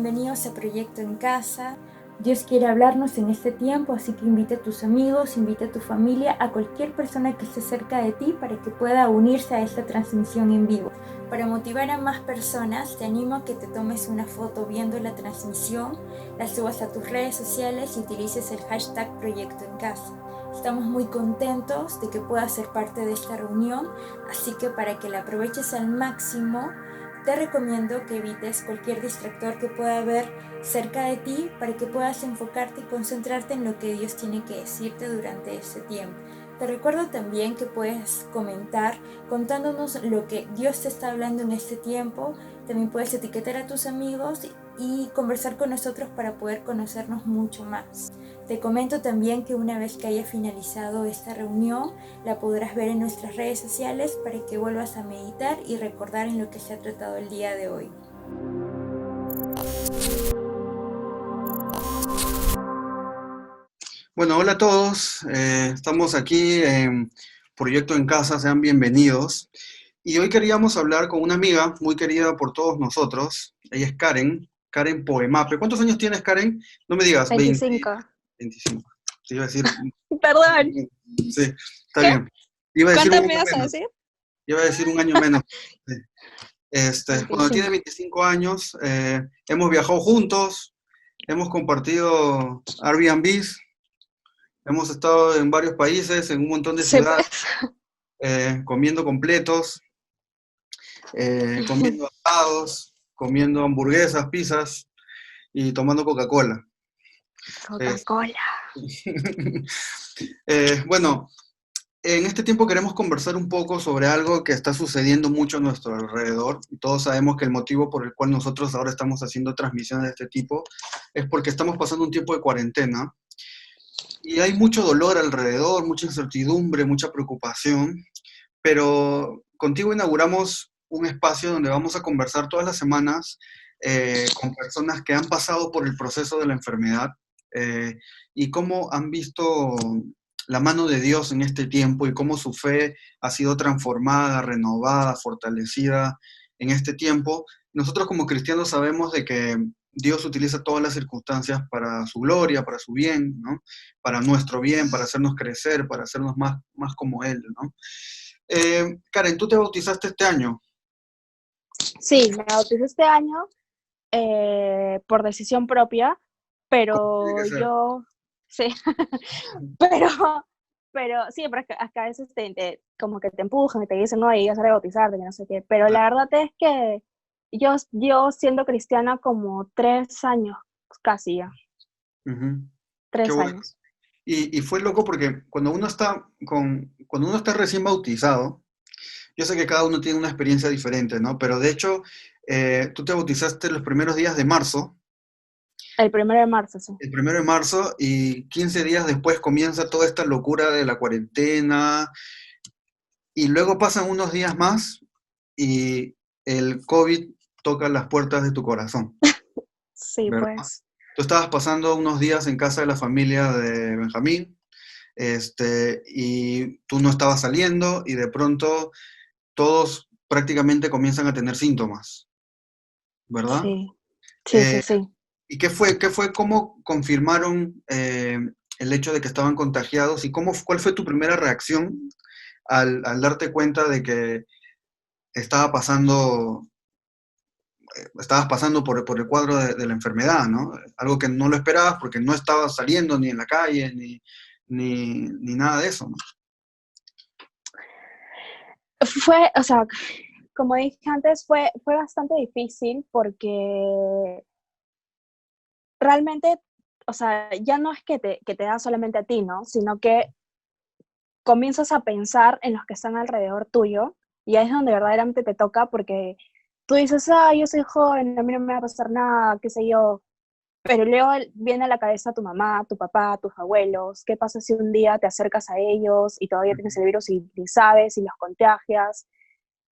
bienvenidos a Proyecto en Casa. Dios quiere hablarnos en este tiempo, así que invita a tus amigos, invita a tu familia, a cualquier persona que esté cerca de ti para que pueda unirse a esta transmisión en vivo. Para motivar a más personas, te animo a que te tomes una foto viendo la transmisión, la subas a tus redes sociales y utilices el hashtag Proyecto en Casa. Estamos muy contentos de que puedas ser parte de esta reunión, así que para que la aproveches al máximo, te recomiendo que evites cualquier distractor que pueda haber cerca de ti para que puedas enfocarte y concentrarte en lo que Dios tiene que decirte durante este tiempo. Te recuerdo también que puedes comentar contándonos lo que Dios te está hablando en este tiempo. También puedes etiquetar a tus amigos y conversar con nosotros para poder conocernos mucho más. Te comento también que una vez que haya finalizado esta reunión, la podrás ver en nuestras redes sociales para que vuelvas a meditar y recordar en lo que se ha tratado el día de hoy. Bueno, hola a todos. Estamos aquí en Proyecto en Casa, sean bienvenidos. Y hoy queríamos hablar con una amiga muy querida por todos nosotros. Ella es Karen Poemape. ¿Cuántos años tienes, Karen? No me digas, 20, 25. 25. Te iba a decir. Perdón. Sí, está ¿Qué? bien. Iba a decir ¿Cuánto un me año vas a menos. decir? Iba a decir un año menos. Sí. Bueno, tiene 25. 25 años. Hemos viajado juntos. Hemos compartido Airbnbs. Hemos estado en varios países, en un montón de Sí, ciudades, pues. comiendo completos, comiendo asados, comiendo hamburguesas, pizzas y tomando Coca-Cola. Coca-Cola. Bueno, en este tiempo queremos conversar un poco sobre algo que está sucediendo mucho a nuestro alrededor. Todos sabemos que el motivo por el cual nosotros ahora estamos haciendo transmisiones de este tipo es porque estamos pasando un tiempo de cuarentena. Y hay mucho dolor alrededor, mucha incertidumbre, mucha preocupación, pero contigo inauguramos un espacio donde vamos a conversar todas las semanas con personas que han pasado por el proceso de la enfermedad y cómo han visto la mano de Dios en este tiempo y cómo su fe ha sido transformada, renovada, fortalecida en este tiempo. Nosotros como cristianos sabemos de que Dios utiliza todas las circunstancias para su gloria, para su bien, ¿no? Para nuestro bien, para hacernos crecer, para hacernos más como Él, ¿no? Karen, ¿tú te bautizaste este año? Sí, me bauticé este año por decisión propia, ¿Cómo tiene que pero ser? yo, sí, pero, pero sí, pero es que a veces como que te empujan y te dicen, no, y ya a bautizarte, que no sé qué, pero la verdad es que yo siendo cristiana como 3 años, casi ya, Ujú. Qué 3 bueno. años. Y fue loco porque cuando uno está recién bautizado, yo sé que cada uno tiene una experiencia diferente, ¿no? Pero de hecho, tú te bautizaste los primeros días de marzo, El 1 de marzo, sí. el 1 de marzo, y 15 días después comienza toda esta locura de la cuarentena, y luego pasan unos días más y el COVID toca las puertas de tu corazón, Sí, ¿verdad? pues. Tú estabas pasando unos días en casa de la familia de Benjamín, y tú no estabas saliendo y de pronto todos prácticamente comienzan a tener síntomas, ¿verdad? Sí, sí, sí, Eh, sí. ¿Y qué fue, cómo confirmaron el hecho de que estaban contagiados y cuál fue tu primera reacción al darte cuenta de que estaba pasando, estabas pasando por el cuadro de la enfermedad, ¿no? Algo que no lo esperabas porque no estabas saliendo ni en la calle, ni nada de eso, ¿no? O sea, como dije antes, fue bastante difícil porque realmente, o sea, ya no es que te da solamente a ti, ¿no? Sino que comienzas a pensar en los que están alrededor tuyo y ahí es donde verdaderamente te toca porque tú dices, yo soy joven, a mí no me va a pasar nada, qué sé yo, pero luego viene a la cabeza tu mamá, tu papá, tus abuelos, ¿qué pasa si un día te acercas a ellos y todavía tienes el virus y ni sabes y los contagias?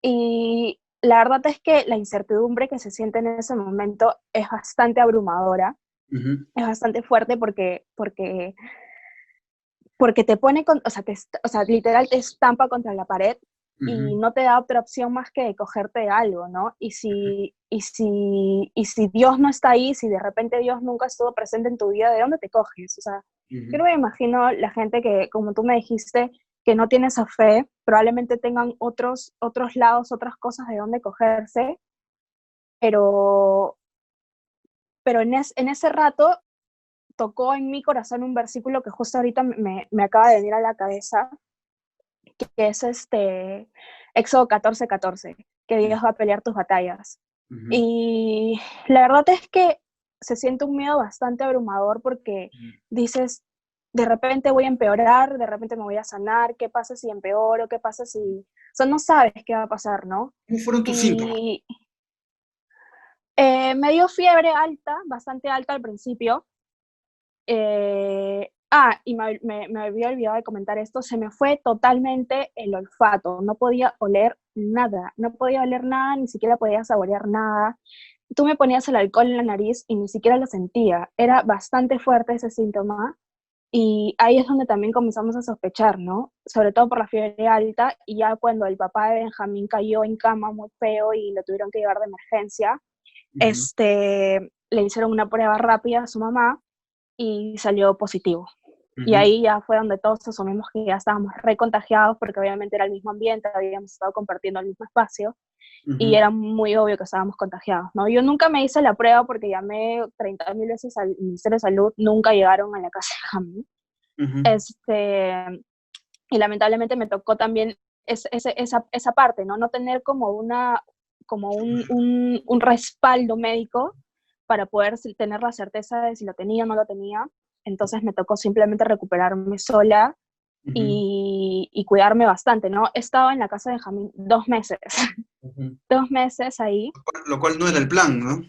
Y la verdad es que la incertidumbre que se siente en ese momento es bastante abrumadora, Ujú. es bastante fuerte porque te pone, o sea, literal te estampa contra la pared y Ujú, no te da otra opción más que cogerte algo, ¿no? Y si Dios no está ahí, si de repente Dios nunca estuvo presente en tu vida, ¿de dónde te coges? O sea, yo ujú, no me imagino la gente que, como tú me dijiste, que no tiene esa fe, probablemente tengan otros lados, otras cosas de dónde cogerse, pero, pero en ese rato tocó en mi corazón un versículo que justo ahorita me acaba de venir a la cabeza, que es Éxodo 14:14, que Dios va a pelear tus batallas. ujú, Y la verdad es que se siente un miedo bastante abrumador porque ujú. dices, de repente voy a empeorar, de repente me voy a sanar, ¿qué pasa si empeoro? ¿Qué pasa si...? O sea, no sabes qué va a pasar, ¿no? ¿Cómo fueron tus síntomas? Y me dio fiebre alta, bastante alta al principio. Y me había olvidado de comentar esto, se me fue totalmente el olfato, no podía oler nada, no podía oler nada, ni siquiera podía saborear nada. Tú me ponías el alcohol en la nariz y ni siquiera lo sentía, era bastante fuerte ese síntoma y ahí es donde también comenzamos a sospechar, ¿no? Sobre todo por la fiebre alta y ya cuando el papá de Benjamín cayó en cama muy feo y lo tuvieron que llevar de emergencia, Ujú, le hicieron una prueba rápida a su mamá y salió positivo. Y ujú, ahí ya fue donde todos asumimos que ya estábamos recontagiados porque obviamente era el mismo ambiente, habíamos estado compartiendo el mismo espacio y ujú, era muy obvio que estábamos contagiados, ¿no? Yo nunca me hice la prueba porque llamé 30.000 veces al Ministerio de Salud, nunca llegaron a la casa de Jamie. ujú, Este, y lamentablemente me tocó también esa parte, ¿no? No tener como un respaldo médico para poder tener la certeza de si lo tenía o no lo tenía. Entonces me tocó simplemente recuperarme sola ujú, y cuidarme bastante, ¿no? He estado en la casa de Jamín 2 meses, ujú. 2 meses ahí. Lo cual no era el plan, ¿no?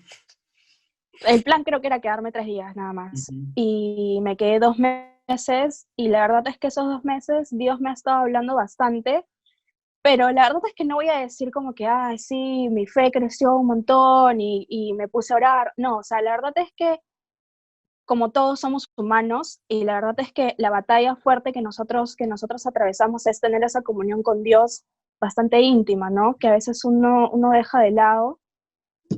El plan creo que era quedarme 3 días nada más. Ujú, Y me quedé 2 meses y la verdad es que esos 2 meses Dios me ha estado hablando bastante. Pero la verdad es que no voy a decir como que, ay, sí, mi fe creció un montón y me puse a orar. No, o sea, la verdad es que como todos somos humanos y la verdad es que la batalla fuerte que nosotros atravesamos es tener esa comunión con Dios bastante íntima, ¿no? Que a veces uno deja de lado.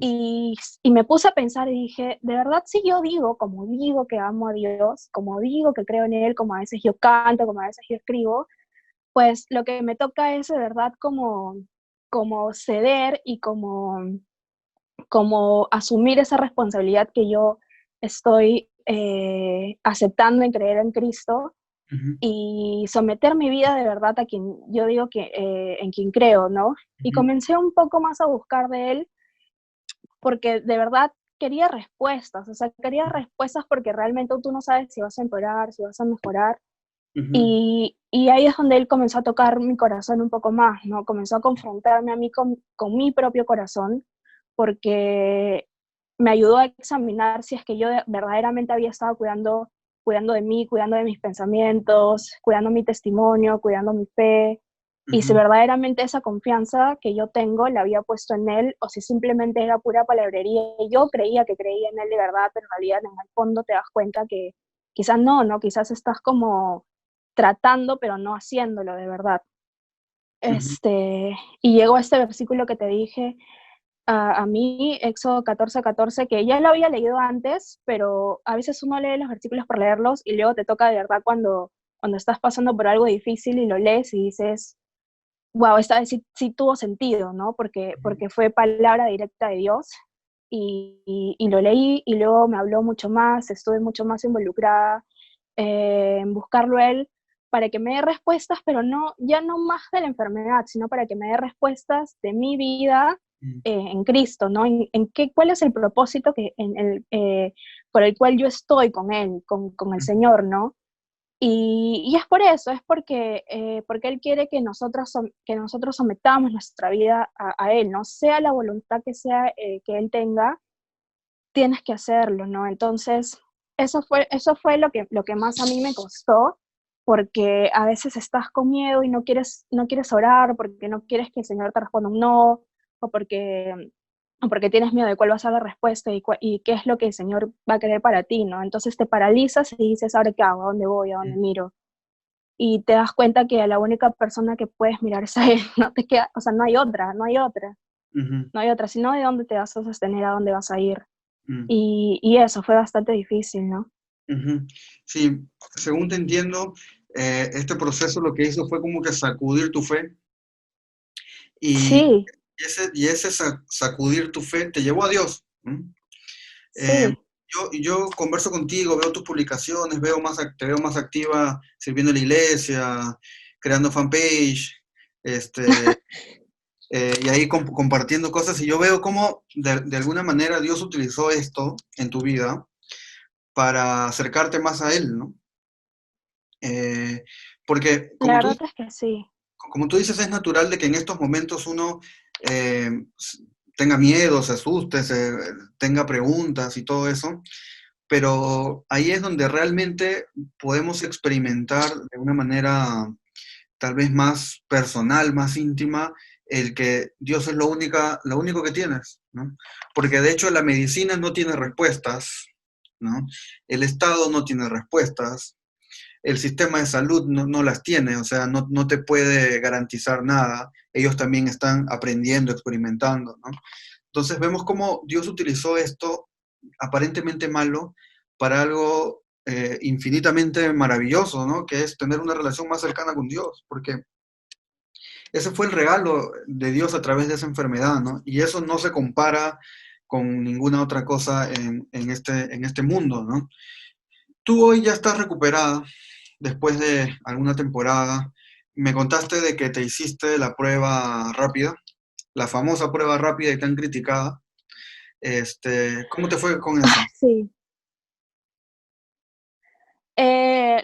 Y me puse a pensar y dije, de verdad, si yo digo, como digo que amo a Dios, como digo que creo en Él, como a veces yo canto, como a veces yo escribo, pues lo que me toca es de verdad como ceder y como asumir esa responsabilidad que yo estoy aceptando en creer en Cristo ujú, y someter mi vida de verdad a quien yo digo que en quien creo, ¿no? Y ujú, comencé un poco más a buscar de él porque de verdad quería respuestas, o sea, quería respuestas porque realmente tú no sabes si vas a empeorar, si vas a mejorar. ujú, Y ahí es donde él comenzó a tocar mi corazón un poco más, ¿no? Comenzó a confrontarme a mí con mi propio corazón, porque me ayudó a examinar si es que yo verdaderamente había estado cuidando de mí, cuidando de mis pensamientos, cuidando mi testimonio, cuidando mi fe, y si ujú, verdaderamente esa confianza que yo tengo la había puesto en él, o si simplemente era pura palabrería. Y yo creía que creía en él de verdad, pero en realidad en el fondo te das cuenta que quizás no, ¿no? Quizás estás como tratando, pero no haciéndolo de verdad. ujú, Y llegó este versículo que te dije a mí, Éxodo 14:14, que ya lo había leído antes, pero a veces uno lee los versículos por leerlos y luego te toca de verdad cuando estás pasando por algo difícil y lo lees y dices, wow, esta vez sí tuvo sentido, ¿no? Porque fue palabra directa de Dios y lo leí y luego me habló mucho más, estuve mucho más involucrada en buscarlo a él para que me dé respuestas, pero no, ya no más de la enfermedad, sino para que me dé respuestas de mi vida ujú, en Cristo, ¿no? ¿Cuál es el propósito por el cual yo estoy con Él, con el Señor, ¿no? Y es por eso, es porque Él quiere que nosotros sometamos nuestra vida a Él, ¿no? Sea la voluntad que sea que Él tenga, tienes que hacerlo, ¿no? Entonces, eso fue lo que más a mí me costó, porque a veces estás con miedo y no quieres orar, porque no quieres que el Señor te responda un no, o porque tienes miedo de cuál va a ser la respuesta y qué es lo que el Señor va a querer para ti, ¿no? Entonces te paralizas y dices, ¿ahora qué hago? ¿A dónde voy? ¿A dónde miro? y te das cuenta que a la única persona que puedes mirar es a él, no te queda, o sea, no hay otra, Ujú, no hay otra, sino de dónde te vas a sostener, a dónde vas a ir. mm, Y eso fue bastante difícil, ¿no? ujú. Sí, según te entiendo, este proceso lo que hizo fue como que sacudir tu fe y Sí, ese sacudir tu fe te llevó a Dios. ¿M? Eh, sí. yo converso contigo, veo tus publicaciones, te veo más activa sirviendo en la iglesia, creando fanpage, este, y ahí compartiendo cosas, y yo veo cómo de alguna manera Dios utilizó esto en tu vida para acercarte más a Él, ¿no? Eh, porque La verdad es que sí. como tú dices, es natural de que en estos momentos uno eh, tenga miedo, se asuste, tenga preguntas y todo eso, pero ahí es donde realmente podemos experimentar de una manera tal vez más personal, más íntima, el que Dios es lo único que tienes, ¿no? Porque de hecho la medicina no tiene respuestas, ¿no? El Estado no tiene respuestas, el sistema de salud no las tiene, o sea, no te puede garantizar nada. Ellos también están aprendiendo, experimentando, ¿no? Entonces vemos cómo Dios utilizó esto aparentemente malo para algo infinitamente maravilloso, ¿no? Que es tener una relación más cercana con Dios, porque ese fue el regalo de Dios a través de esa enfermedad, ¿no? Y eso no se compara con ninguna otra cosa en este mundo, ¿no? Tú hoy ya estás recuperada después de alguna temporada. Me contaste de que te hiciste la prueba rápida, la famosa prueba rápida y tan criticada. ¿Cómo te fue con eso? Sí.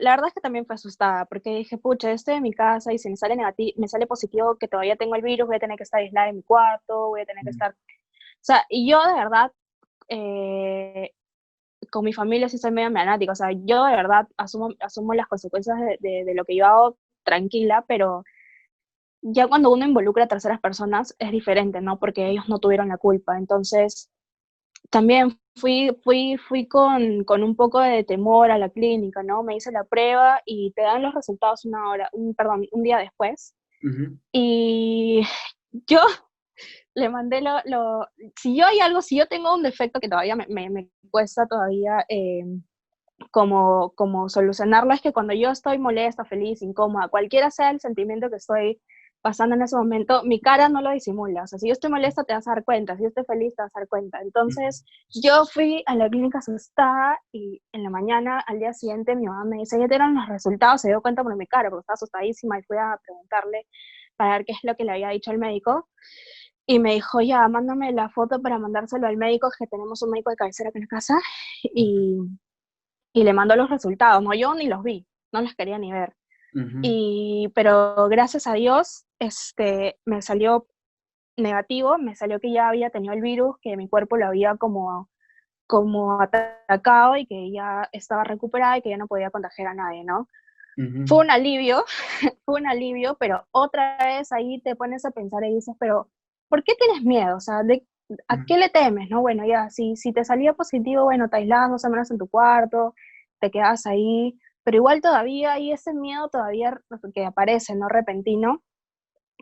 La verdad es que también fue asustada, porque dije, pucha, estoy en mi casa y si me sale negativo, me sale positivo que todavía tengo el virus, voy a tener que estar aislada en mi cuarto, voy a tener que Mm, estar, o sea, y yo de verdad, eh, con mi familia sí soy medio maniática, o sea, yo de verdad asumo las consecuencias de lo que yo hago tranquila, pero ya cuando uno involucra a terceras personas es diferente, ¿no? Porque ellos no tuvieron la culpa, entonces también fui con un poco de temor a la clínica, ¿no? Me hice la prueba y te dan los resultados perdón, un día después. ujú, Y yo le mandé si yo hay algo, si yo tengo un defecto que todavía me cuesta todavía como solucionarlo, es que cuando yo estoy molesta, feliz, incómoda, cualquiera sea el sentimiento que estoy pasando en ese momento, mi cara no lo disimula. O sea, si yo estoy molesta, te vas a dar cuenta. Si yo estoy feliz, te vas a dar cuenta. Entonces, yo fui a la clínica asustada y en la mañana, al día siguiente, mi mamá me dice, ya te dieron los resultados, se dio cuenta por mi cara, porque estaba asustadísima y fui a preguntarle para ver qué es lo que le había dicho el médico. Y me dijo, ya, mándame la foto para mandárselo al médico, que tenemos un médico de cabecera aquí en la casa. Y, y le mandó los resultados. No, yo ni los vi, no los quería ni ver. ujú, Pero gracias a Dios, me salió negativo, me salió que ya había tenido el virus, que mi cuerpo lo había como atacado y que ya estaba recuperada y que ya no podía contagiar a nadie, ¿no? ujú, Fue un alivio, fue un alivio, pero otra vez ahí te pones a pensar y dices, pero ¿por qué tienes miedo? O sea, ¿a ujú, qué le temes? ¿No? Bueno, ya, si te salía positivo, bueno, te aislabas 2 semanas en tu cuarto, te quedabas ahí, pero igual todavía hay ese miedo todavía que aparece, ¿no? Repentino,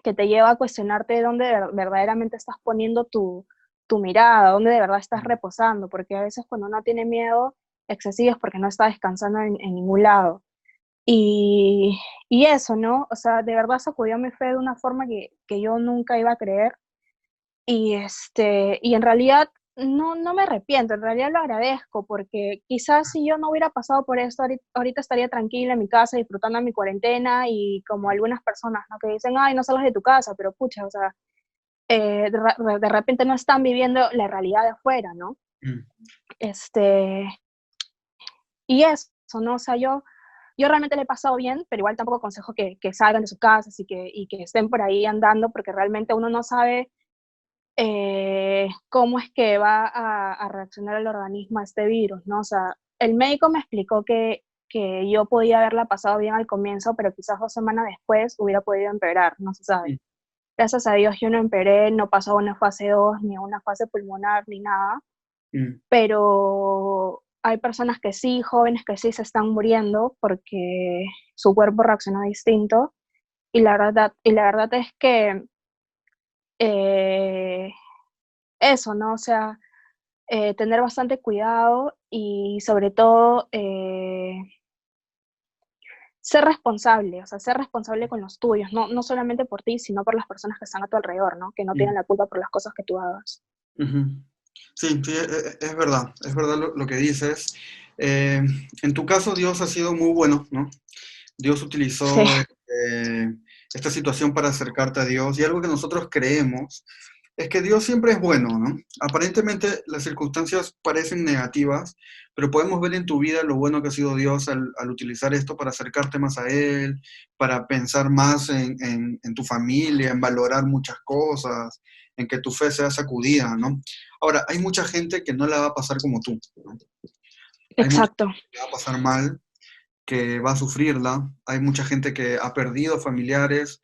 que te lleva a cuestionarte dónde verdaderamente estás poniendo tu mirada, dónde de verdad estás reposando, porque a veces cuando uno tiene miedo excesivo es porque no está descansando en ningún lado. Y, y eso, ¿no? O sea, de verdad sacudió mi fe de una forma que yo nunca iba a creer. Y en realidad no me arrepiento, en realidad lo agradezco, porque quizás si yo no hubiera pasado por esto, ahorita estaría tranquila en mi casa disfrutando de mi cuarentena y como algunas personas, ¿no? Que dicen, ay, no salgas de tu casa, pero pucha, o sea, de repente no están viviendo la realidad de afuera, ¿no? ujú, Este, y eso, ¿no? O sea, yo realmente le he pasado bien, pero igual tampoco aconsejo que salgan de sus casas y que estén por ahí andando, porque realmente uno no sabe cómo es que va a reaccionar el organismo a este virus, ¿no? O sea, el médico me explicó que yo podía haberla pasado bien al comienzo, pero quizás 2 semanas después hubiera podido empeorar, no se sabe. Gracias a Dios yo no empeoré, no pasó a una fase 2 ni a una fase pulmonar, ni nada, ujú, pero hay personas que sí, jóvenes que sí se están muriendo porque su cuerpo reaccionó distinto. Y la verdad es que eh, eso, ¿no? O sea, tener bastante cuidado y sobre todo ser responsable, o sea, ser responsable con los tuyos, no solamente por ti, sino por las personas que están a tu alrededor, ¿no? Que no tienen la culpa por las cosas que tú hagas. Ujú. Sí, sí, es verdad lo que dices. Eh, en tu caso, Dios ha sido muy bueno, ¿no? Dios Sí, utilizó esta situación para acercarte a Dios y algo que nosotros creemos es que Dios siempre es bueno, ¿no? Aparentemente las circunstancias parecen negativas, pero podemos ver en tu vida lo bueno que ha sido Dios al utilizar esto para acercarte más a Él, para pensar más en tu familia, en valorar muchas cosas, en que tu fe sea sacudida, ¿no? Ahora, hay mucha gente que no la va a pasar como tú, ¿no? Hay mucha exacto. gente que la va a pasar mal, que va a sufrirla. Hay mucha gente que ha perdido familiares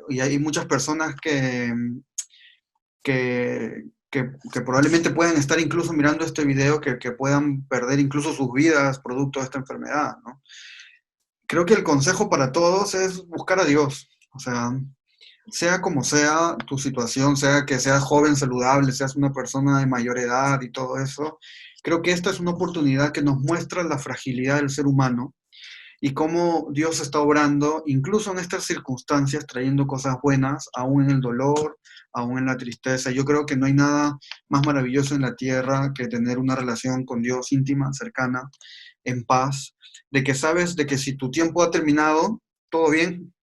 y hay muchas personas que probablemente puedan estar incluso mirando este video, que puedan perder incluso sus vidas producto de esta enfermedad, ¿no? Creo que el consejo para todos es buscar a Dios. O sea como sea tu situación, sea que seas joven, saludable, seas una persona de mayor edad y todo eso, creo que esta es una oportunidad que nos muestra la fragilidad del ser humano y cómo Dios está obrando, incluso en estas circunstancias, trayendo cosas buenas, aún en el dolor, aún en la tristeza. Yo creo que no hay nada más maravilloso en la tierra que tener una relación con Dios íntima, cercana, en paz, de que sabes de que si tu tiempo ha terminado, todo bien,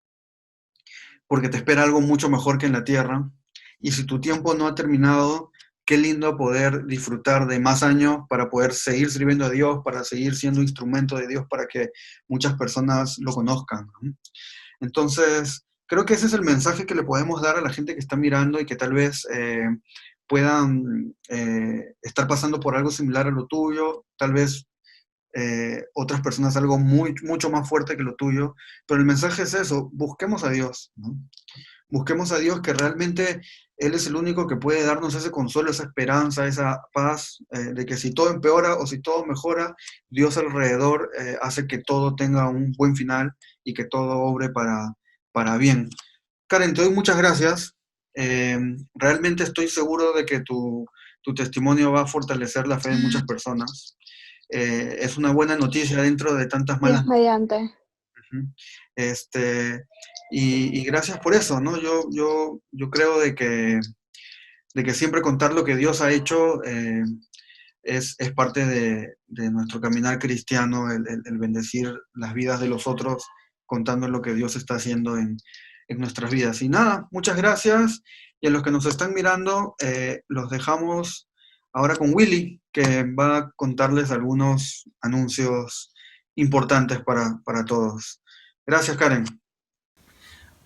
porque te espera algo mucho mejor que en la tierra. Y si tu tiempo no ha terminado, qué lindo poder disfrutar de más años para poder seguir sirviendo a Dios, para seguir siendo instrumento de Dios para que muchas personas lo conozcan, ¿no? Entonces, creo que ese es el mensaje que le podemos dar a la gente que está mirando y que tal vez puedan estar pasando por algo similar a lo tuyo, tal vez otras personas algo mucho más fuerte que lo tuyo, pero el mensaje es eso, busquemos a Dios, ¿no? Busquemos a Dios, que realmente Él es el único que puede darnos ese consuelo, esa esperanza, esa paz, de que si todo empeora o si todo mejora, Dios alrededor hace que todo tenga un buen final y que todo obre para bien. Karen, te doy muchas gracias. Realmente estoy seguro de que tu testimonio va a fortalecer la fe de muchas personas. Es una buena noticia dentro de tantas malas Dios noticias. mediante. Ujú. Y gracias por eso, ¿no? Yo creo de que siempre contar lo que Dios ha hecho es parte de nuestro caminar cristiano, el bendecir las vidas de los otros contando lo que Dios está haciendo en nuestras vidas. Y nada, muchas gracias. Y a los que nos están mirando, los dejamos ahora con Willy, que va a contarles algunos anuncios importantes para todos. Gracias, Karen.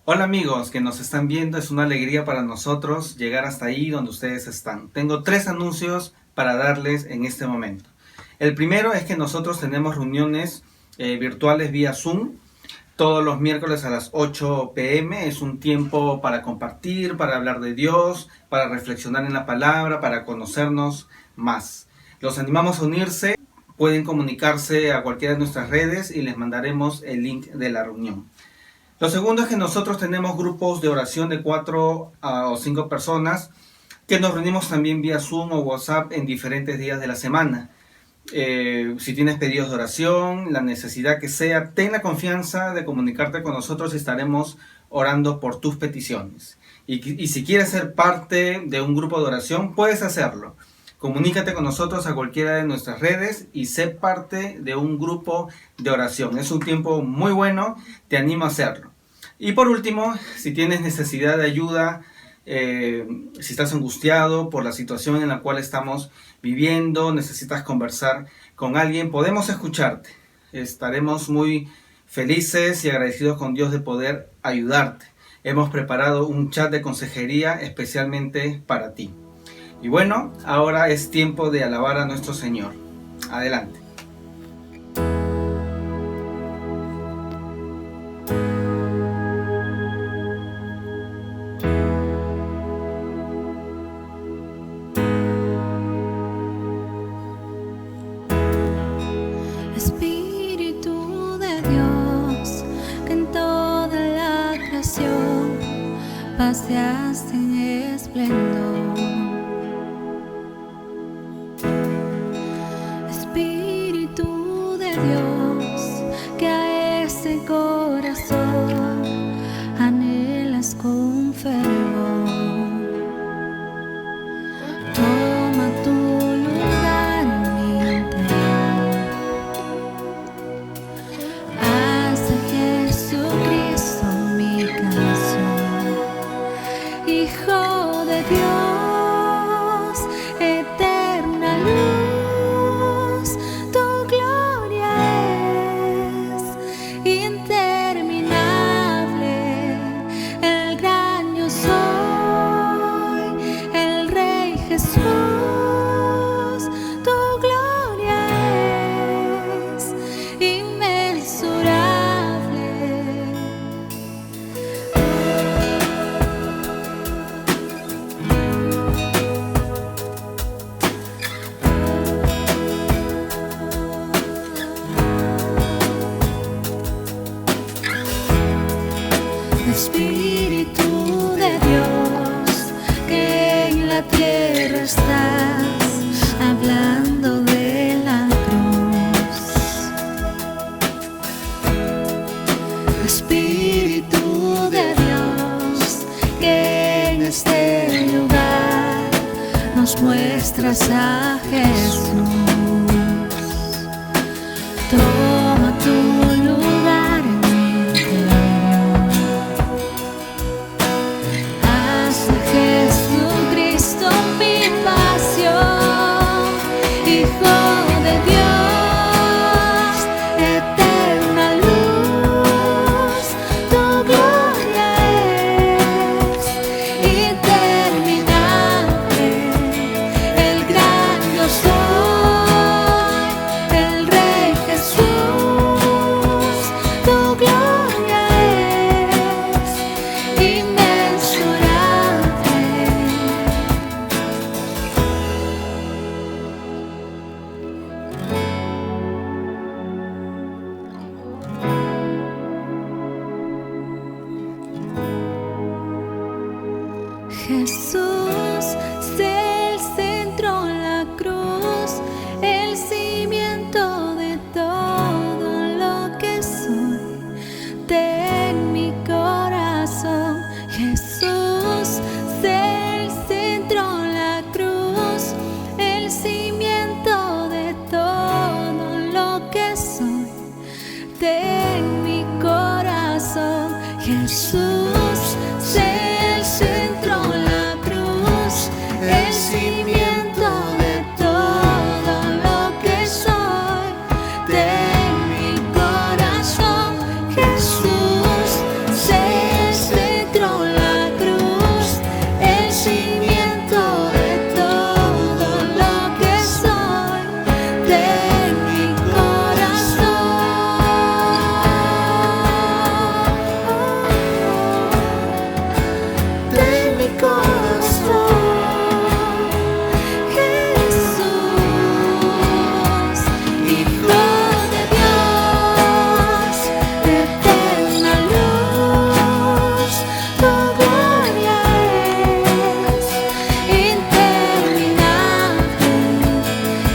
Hola amigos que nos están viendo, es una alegría para nosotros llegar hasta ahí donde ustedes están. Tengo 3 anuncios para darles en este momento. El primero es que nosotros tenemos reuniones virtuales vía Zoom todos los miércoles a las 8 p.m. Es un tiempo para compartir, para hablar de Dios, para reflexionar en la palabra, para conocernos más. Los animamos a unirse, pueden comunicarse a cualquiera de nuestras redes y les mandaremos el link de la reunión. Lo segundo es que nosotros tenemos grupos de oración de 4 o 5 personas que nos reunimos también vía Zoom o WhatsApp en diferentes días de la semana. Si tienes pedidos de oración, la necesidad que sea, ten la confianza de comunicarte con nosotros y estaremos orando por tus peticiones. Y si quieres ser parte de un grupo de oración, puedes hacerlo. Comunícate con nosotros a cualquiera de nuestras redes y sé parte de un grupo de oración. Es un tiempo muy bueno, te animo a hacerlo. Y por último, si tienes necesidad de ayuda, si estás angustiado por la situación en la cual estamos viviendo, necesitas conversar con alguien, podemos escucharte. Estaremos muy felices y agradecidos con Dios de poder ayudarte. Hemos preparado un chat de consejería especialmente para ti. Y bueno, ahora es tiempo de alabar a nuestro Señor. Adelante. paseaste en esplendor. Espíritu de Dios, que a ese corazón anhelas con fervor. Toma tu lugar en mi interior. Haz de Jesucristo mi canción. Hijo de Dios, eterna luz, tu gloria es interminable. El gran yo soy, el Rey Jesús, tu gloria es inmensurable. Espíritu de Dios, que en la tierra estás hablando de la cruz. Espíritu de Dios, que en este lugar nos muestras a Jesús. Toma tu lugar en mi interior. Haz de Jesucristo mi pasión. Hijo de Dios, eterna luz, tu gloria es interminable. El gran yo soy, el Rey Jesús, tu gloria es inmensurable. Jesús, sé el centro, la cruz, el cimiento de todo lo que soy. Ten mi corazón. Jesús, sé el centro, la cruz, el cimiento de todo lo que soy. Ten mi corazón. Jesús, sé el centro, la cruz, el cimiento de todo lo que soy. Ten mi corazón. Jesús, sé el centro, la cruz, el cimiento de todo lo que soy. Ten mi corazón. Ten mi corazón. Jesús, Hijo de Dios, eterna luz, tu gloria es interminable.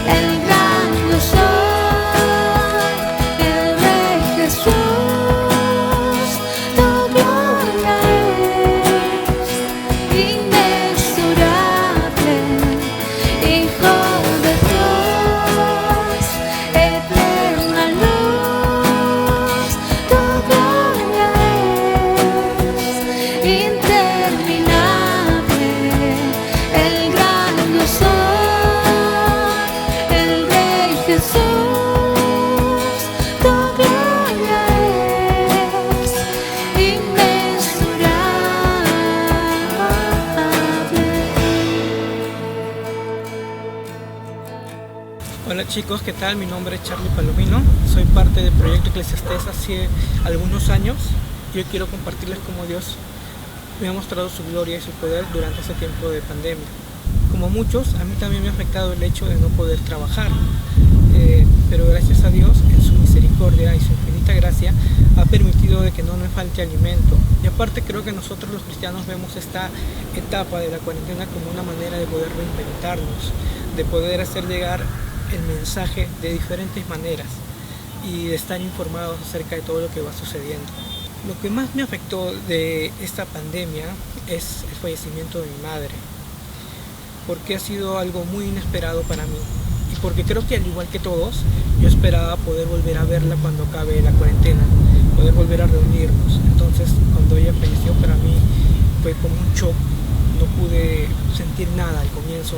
El gran yo soy, el Rey Jesús, tu gloria es inmensurable. Hijo de Dios, eterna luz, tu gloria es interminable. El gran yo soy, el Rey Jesús, tu gloria es inmensurable. Hola chicos, ¿qué tal? Mi nombre es Charlie Palomino, soy parte del proyecto Eclesiastés hace algunos años. Yo quiero compartirles cómo Dios me ha mostrado su gloria y su poder durante este tiempo de pandemia. Como muchos, a mí también me ha afectado el hecho de no poder trabajar, pero gracias a Dios, en su misericordia, misericordia y su infinita gracia ha permitido de que no me falte alimento. Y aparte creo que nosotros los cristianos vemos esta etapa de la cuarentena como una manera de poder reinventarnos, de poder hacer llegar el mensaje de diferentes maneras y de estar informados acerca de todo lo que va sucediendo. Lo que más me afectó de esta pandemia es el fallecimiento de mi madre, porque ha sido algo muy inesperado para mí y porque creo que al igual que todos, yo esperaba poder volver a verla cuando acabe la cuarentena, poder volver a reunirnos. Entonces, cuando ella falleció, para mí fue como un shock, no pude sentir nada al comienzo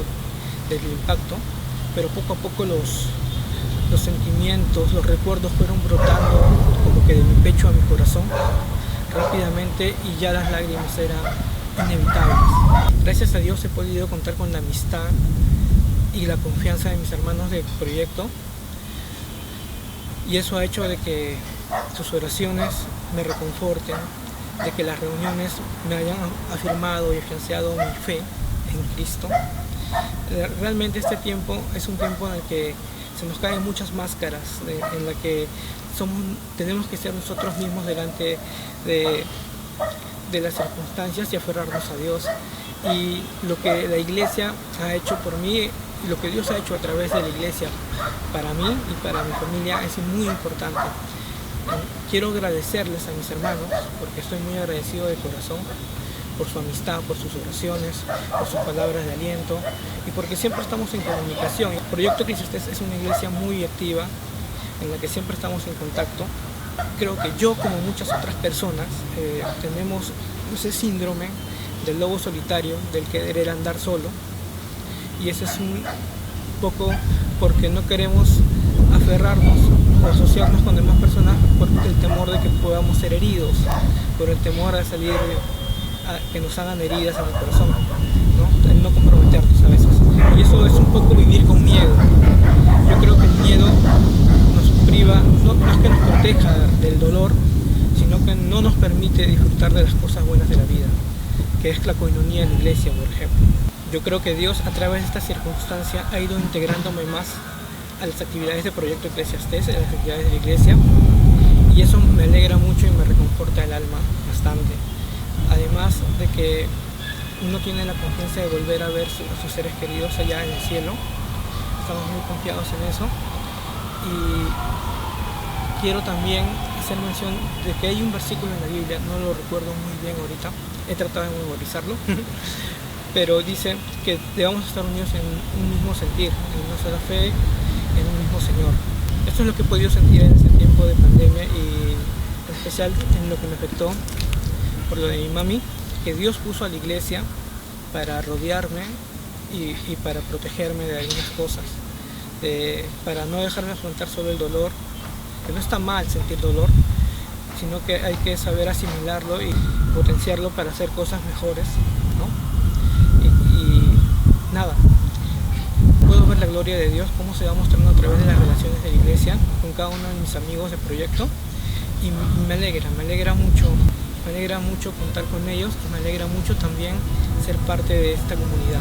del impacto, pero poco a poco los sentimientos, los recuerdos fueron brotando como que de mi pecho a mi corazón rápidamente y ya las lágrimas eran inevitables. Gracias a Dios he podido contar con la amistad y la confianza de mis hermanos de proyecto, y eso ha hecho de que sus oraciones me reconforten, de que las reuniones me hayan afirmado y afianzado mi fe en Cristo. Realmente este tiempo es un tiempo en el que se nos caen muchas máscaras, en la que tenemos que ser nosotros mismos delante de las circunstancias y aferrarnos a Dios. Y lo que la iglesia ha hecho por mí y lo que Dios ha hecho a través de la iglesia para mí y para mi familia es muy importante. Quiero agradecerles a mis hermanos porque estoy muy agradecido de corazón por su amistad, por sus oraciones, por sus palabras de aliento y porque siempre estamos en comunicación. El Proyecto Eclesiastés es una iglesia muy activa en la que siempre estamos en contacto. Creo que yo, como muchas otras personas, tenemos ese síndrome del lobo solitario, del querer andar solo, y ese es un poco porque no queremos aferrarnos o asociarnos con demás personas por el temor de que podamos ser heridos, por el temor a salir que nos hagan heridas en el corazón, ¿no? El no comprometernos a veces. Y eso es un poco vivir con miedo. Yo creo que el miedo nos priva, no es que nos proteja del dolor, sino que no nos permite disfrutar de las cosas buenas de la vida, que es la coinonía en la iglesia, por ejemplo. Yo creo que Dios a través de esta circunstancia ha ido integrándome más a las actividades del Proyecto Eclesiastés, a las actividades de la iglesia, y eso me alegra mucho y me reconforta el alma bastante. Además de que uno tiene la confianza de volver a ver a sus seres queridos allá en el cielo. Estamos muy confiados en eso. Y quiero también hacer mención de que hay un versículo en la Biblia, no lo recuerdo muy bien ahorita, he tratado de memorizarlo, pero dice que debemos estar unidos en un mismo sentir, en una sola fe, en un mismo Señor. Esto es lo que he podido sentir en este tiempo de pandemia y en especial en lo que me afectó por lo de mi mami, que Dios puso a la iglesia para rodearme y para protegerme de algunas cosas, para no dejarme afrontar solo el dolor, que no está mal sentir dolor, sino que hay que saber asimilarlo y potenciarlo para hacer cosas mejores, ¿no? Y nada, puedo ver la gloria de Dios, cómo se va mostrando a través de las relaciones de la iglesia con cada uno de mis amigos de proyecto, y me alegra mucho. Me alegra mucho contar con ellos y me alegra mucho también ser parte de esta comunidad.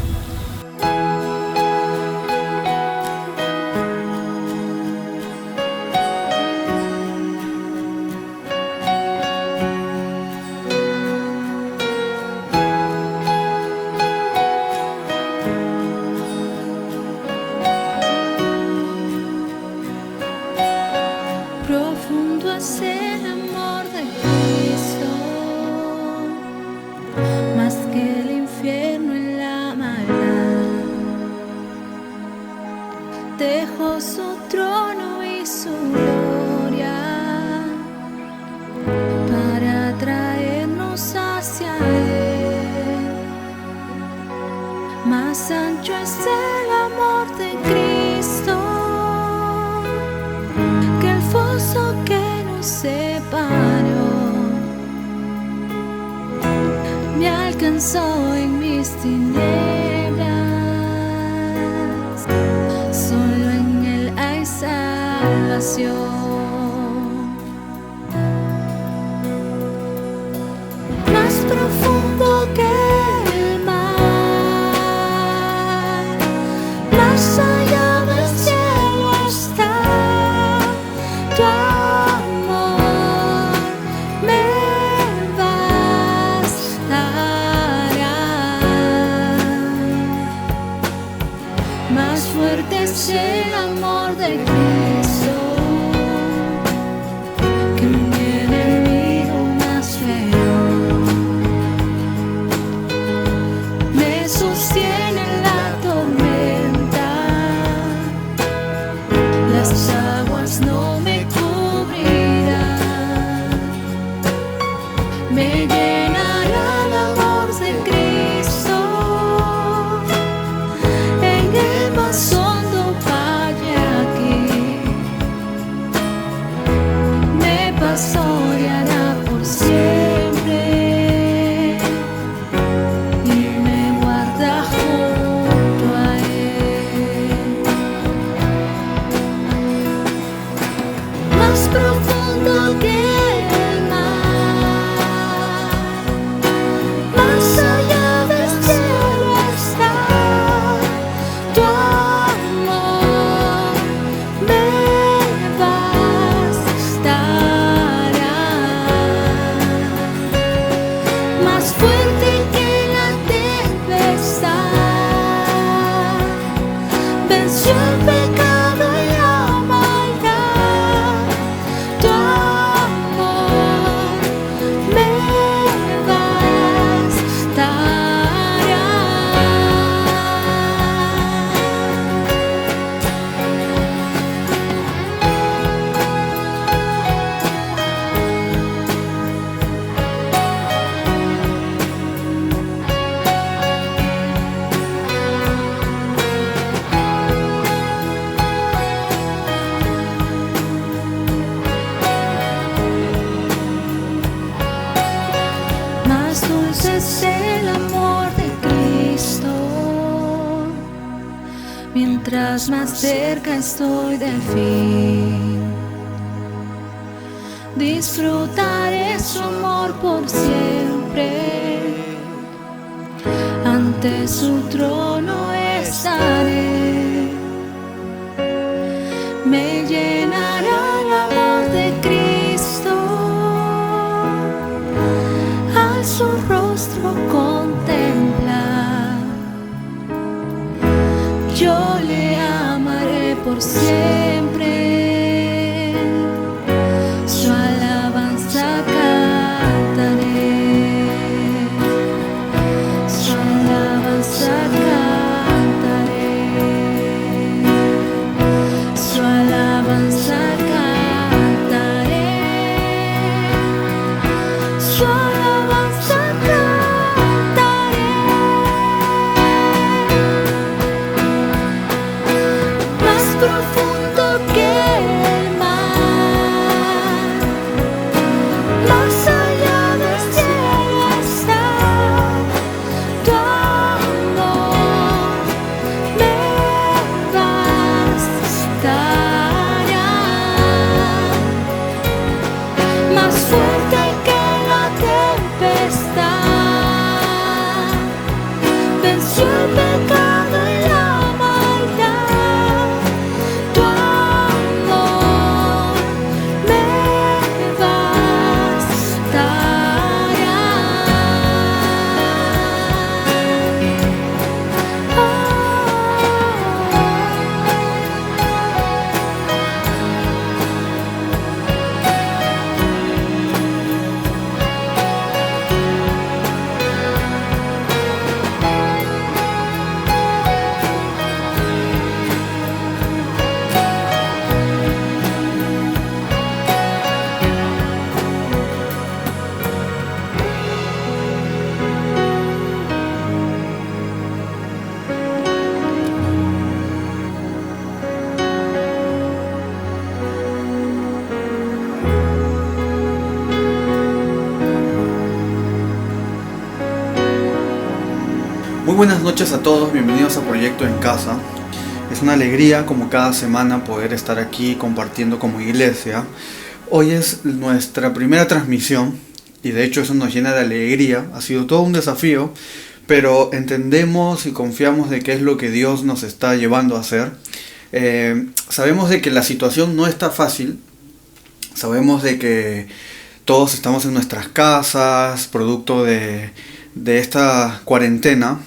Profundo es el amor de Cristo, más que el infierno y la maldad. Dejó su trono y su gloria para traernos hacia Él. Más ancho es el amor de Cristo que el foso que nos separó. Me alcanzó en mis tinieblas, solo en Él hay salvación. Más profundo que el mar, más allá del cielo está tu amor. es el amor de Cristo que mi enemigo más feo me sostiene en la tormenta. Las aguas no me cubrirán, me llenará el amor de Cristo en el más hondo valle aquí, me pastoreará por siempre y me guarda junto a él. Más profundo que el mar, más allá del cielo está tu amor, me bastará. Más fuerte que la tempestad, venció el pecado y la maldad. Tu amor me bastará. Más dulce es el amor de Cristo, mientras más cerca estoy del fin. Disfrutaré su amor por siempre, ante su trono estaré. Me llenará el amor de Cristo, al su rostro contemplar. Yo le amaré por siempre, su alabanza cantaré, su alabanza cantaré, su alabanza cantaré, su alabanza cantaré. Más profundo que el mar, más allá del cielo está tu amor, me bastará. Más fuerte que la tempestad, venció el pecado y la maldad. Tu amor me bastará. Muy buenas noches a todos, bienvenidos a Proyecto en Casa. Es una alegría como cada semana poder estar aquí compartiendo como iglesia. Hoy es nuestra primera transmisión y de hecho eso nos llena de alegría. Ha sido todo un desafío, pero entendemos y confiamos de qué es lo que Dios nos está llevando a hacer. Sabemos de que la situación no está fácil, sabemos de que todos estamos en nuestras casas, producto de esta cuarentena.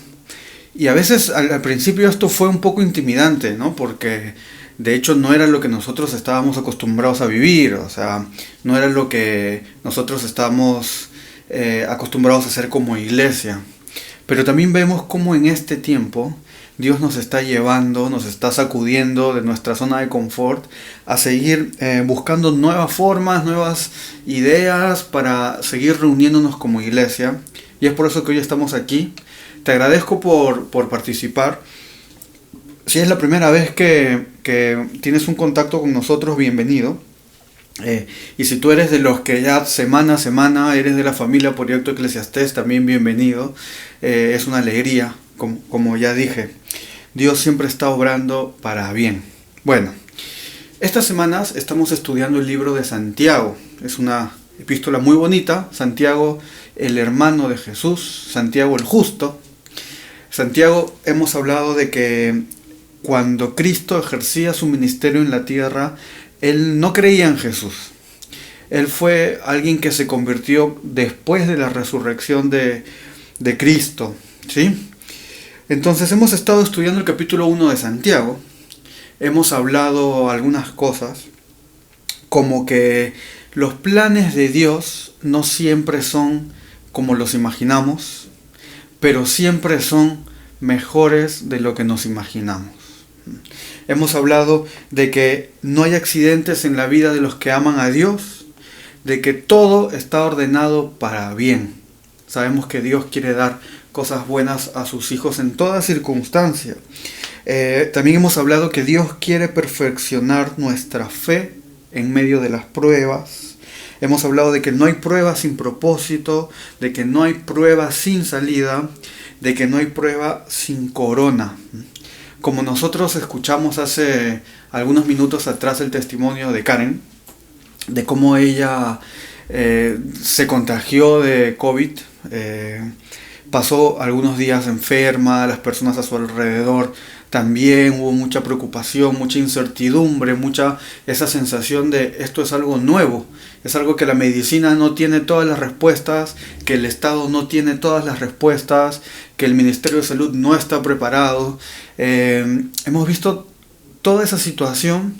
Y a veces al principio esto fue un poco intimidante, ¿no? Porque de hecho no era lo que nosotros estábamos acostumbrados a vivir, o sea, no era lo que nosotros estábamos acostumbrados a hacer como iglesia. Pero también vemos cómo en este tiempo Dios nos está llevando, nos está sacudiendo de nuestra zona de confort a seguir buscando nuevas formas, nuevas ideas para seguir reuniéndonos como iglesia. Y es por eso que hoy estamos aquí. Te agradezco por participar. Si es la primera vez que tienes un contacto con nosotros, bienvenido. Y si tú eres de los que ya semana a semana eres de la familia Proyecto Eclesiastés, también bienvenido. Es una alegría, como ya dije. Dios siempre está obrando para bien. Bueno, estas semanas estamos estudiando el libro de Santiago. Es una epístola muy bonita. Santiago, el hermano de Jesús. Santiago el justo. Santiago, hemos hablado de que cuando Cristo ejercía su ministerio en la tierra, él no creía en Jesús. Él fue alguien que se convirtió después de la resurrección de Cristo, ¿sí? Entonces hemos estado estudiando el capítulo 1 de Santiago. Hemos hablado algunas cosas, como que los planes de Dios no siempre son como los imaginamos, pero siempre son mejores de lo que nos imaginamos. Hemos hablado de que no hay accidentes en la vida de los que aman a Dios, de que todo está ordenado para bien. Sabemos que Dios quiere dar cosas buenas a sus hijos en toda circunstancia. También hemos hablado que Dios quiere perfeccionar nuestra fe en medio de las pruebas. Hemos hablado de que no hay prueba sin propósito, de que no hay prueba sin salida, de que no hay prueba sin corona. Como nosotros escuchamos hace algunos minutos atrás el testimonio de Karen, de cómo ella se contagió de COVID, pasó algunos días enferma, las personas a su alrededor también, hubo mucha preocupación, mucha incertidumbre, esa sensación de esto es algo nuevo, es algo que la medicina no tiene todas las respuestas, que el Estado no tiene todas las respuestas, que el Ministerio de Salud no está preparado. Hemos visto toda esa situación,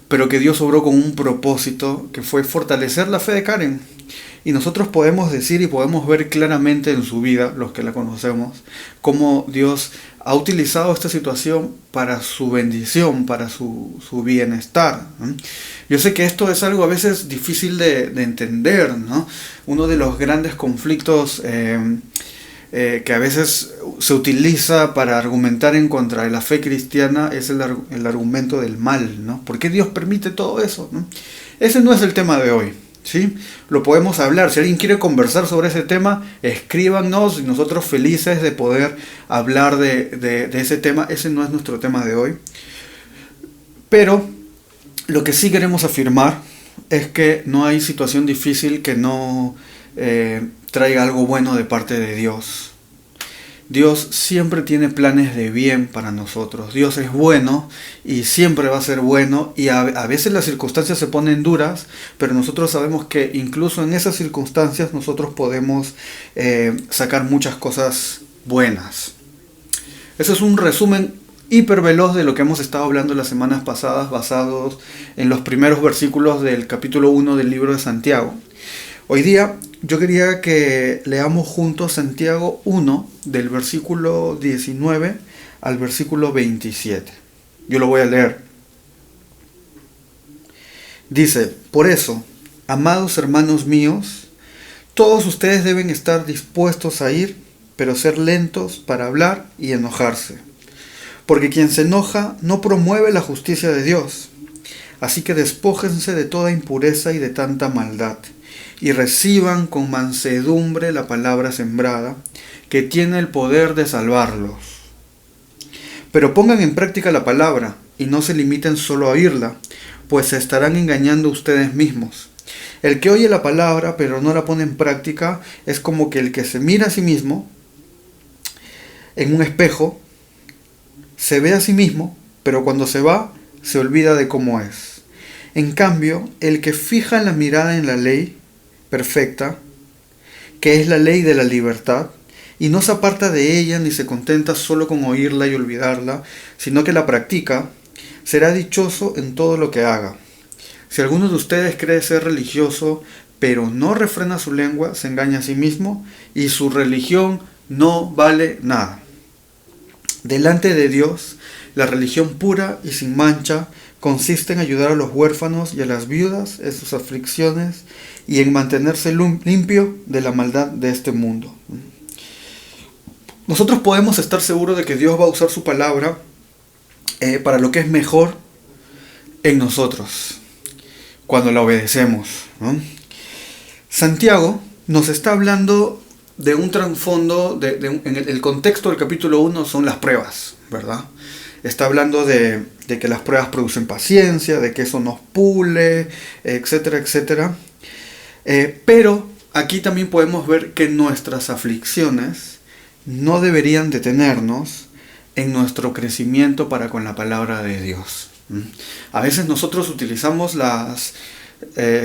pero que Dios obró con un propósito, que fue fortalecer la fe de Karen. Y nosotros podemos decir y podemos ver claramente en su vida, los que la conocemos, cómo Dios ha utilizado esta situación para su bendición, para su bienestar, ¿no? Yo sé que esto es algo a veces difícil de entender, ¿no? Uno de los grandes conflictos que a veces se utiliza para argumentar en contra de la fe cristiana es el argumento del mal, ¿no? ¿Por qué Dios permite todo eso, ¿no? Ese no es el tema de hoy, ¿sí? Lo podemos hablar. Si alguien quiere conversar sobre ese tema, escríbanos y nosotros felices de poder hablar de ese tema. Ese no es nuestro tema de hoy. Pero lo que sí queremos afirmar es que no hay situación difícil que no traiga algo bueno de parte de Dios. Dios siempre tiene planes de bien para nosotros. Dios es bueno y siempre va a ser bueno, y a veces las circunstancias se ponen duras, pero nosotros sabemos que incluso en esas circunstancias nosotros podemos sacar muchas cosas buenas. Eso es un resumen hiper veloz de lo que hemos estado hablando las semanas pasadas, basados en los primeros versículos del capítulo 1 del libro de Santiago. Hoy día yo quería que leamos juntos Santiago 1 del versículo 19 al versículo 27. Yo lo voy a leer. Dice: por eso, amados hermanos míos, todos ustedes deben estar dispuestos a ir, pero ser lentos para hablar y enojarse. Porque quien se enoja no promueve la justicia de Dios. Así que despójense de toda impureza y de tanta maldad, y reciban con mansedumbre la palabra sembrada, que tiene el poder de salvarlos. Pero pongan en práctica la palabra, y no se limiten solo a oírla, pues se estarán engañando ustedes mismos. El que oye la palabra, pero no la pone en práctica, es como que el que se mira a sí mismo en un espejo, se ve a sí mismo, pero cuando se va, se olvida de cómo es. En cambio, el que fija la mirada en la ley perfecta, que es la ley de la libertad, y no se aparta de ella ni se contenta solo con oírla y olvidarla, sino que la practica, será dichoso en todo lo que haga. Si alguno de ustedes cree ser religioso, pero no refrena su lengua, se engaña a sí mismo y su religión no vale nada. Delante de Dios, la religión pura y sin mancha consiste en ayudar a los huérfanos y a las viudas en sus aflicciones y en mantenerse limpio de la maldad de este mundo. Nosotros podemos estar seguros de que Dios va a usar su palabra para lo que es mejor en nosotros, cuando la obedecemos, ¿no? Santiago nos está hablando de un trasfondo, en el contexto del capítulo 1 son las pruebas, ¿verdad? Está hablando de que las pruebas producen paciencia, de que eso nos pule, etcétera, etcétera. Pero aquí también podemos ver que nuestras aflicciones no deberían detenernos en nuestro crecimiento para con la palabra de Dios. A veces nosotros utilizamos las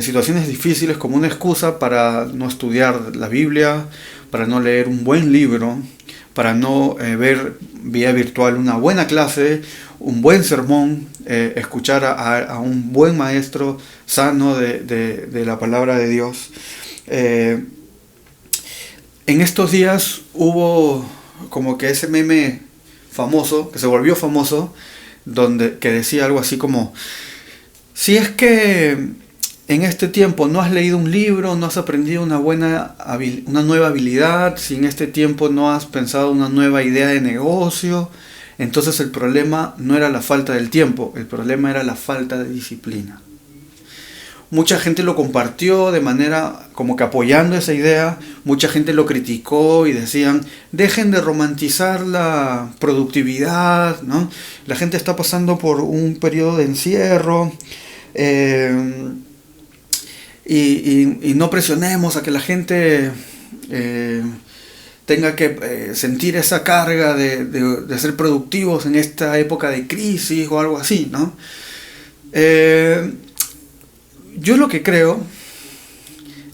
situaciones difíciles como una excusa para no estudiar la Biblia, para no leer un buen libro, para no ver vía virtual una buena clase, un buen sermón, escuchar a un buen maestro sano de la palabra de Dios. En estos días hubo como que ese meme famoso, que se volvió famoso, que decía algo así como: si es que en este tiempo no has leído un libro, no has aprendido una nueva habilidad, si en este tiempo no has pensado una nueva idea de negocio, entonces el problema no era la falta del tiempo, el problema era la falta de disciplina. Mucha gente lo compartió de manera como que apoyando esa idea, mucha gente lo criticó y decían: dejen de romantizar la productividad, ¿no? La gente está pasando por un periodo de encierro, y no presionemos a que la gente tenga que sentir esa carga de ser productivos en esta época de crisis o algo así, ¿no? Yo lo que creo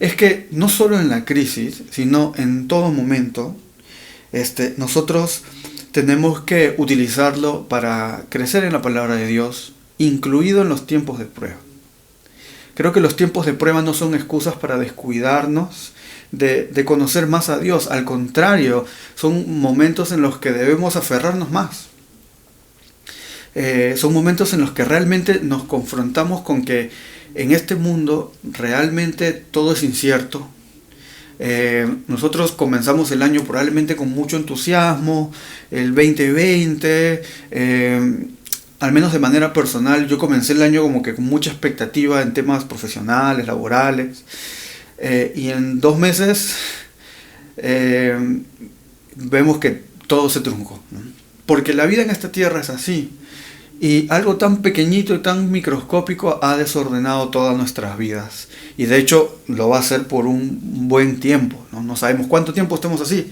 es que no solo en la crisis, sino en todo momento, nosotros tenemos que utilizarlo para crecer en la palabra de Dios, incluido en los tiempos de prueba. Creo que los tiempos de prueba no son excusas para descuidarnos de conocer más a Dios. Al contrario, son momentos en los que debemos aferrarnos más. Son momentos en los que realmente nos confrontamos con que en este mundo realmente todo es incierto. Nosotros comenzamos el año probablemente con mucho entusiasmo, el 2020, al menos de manera personal, yo comencé el año como que con mucha expectativa en temas profesionales, laborales, y en 2 meses vemos que todo se truncó, ¿no? Porque la vida en esta tierra es así, y algo tan pequeñito y tan microscópico ha desordenado todas nuestras vidas, y de hecho lo va a hacer por un buen tiempo, ¿no? No sabemos cuánto tiempo estemos así.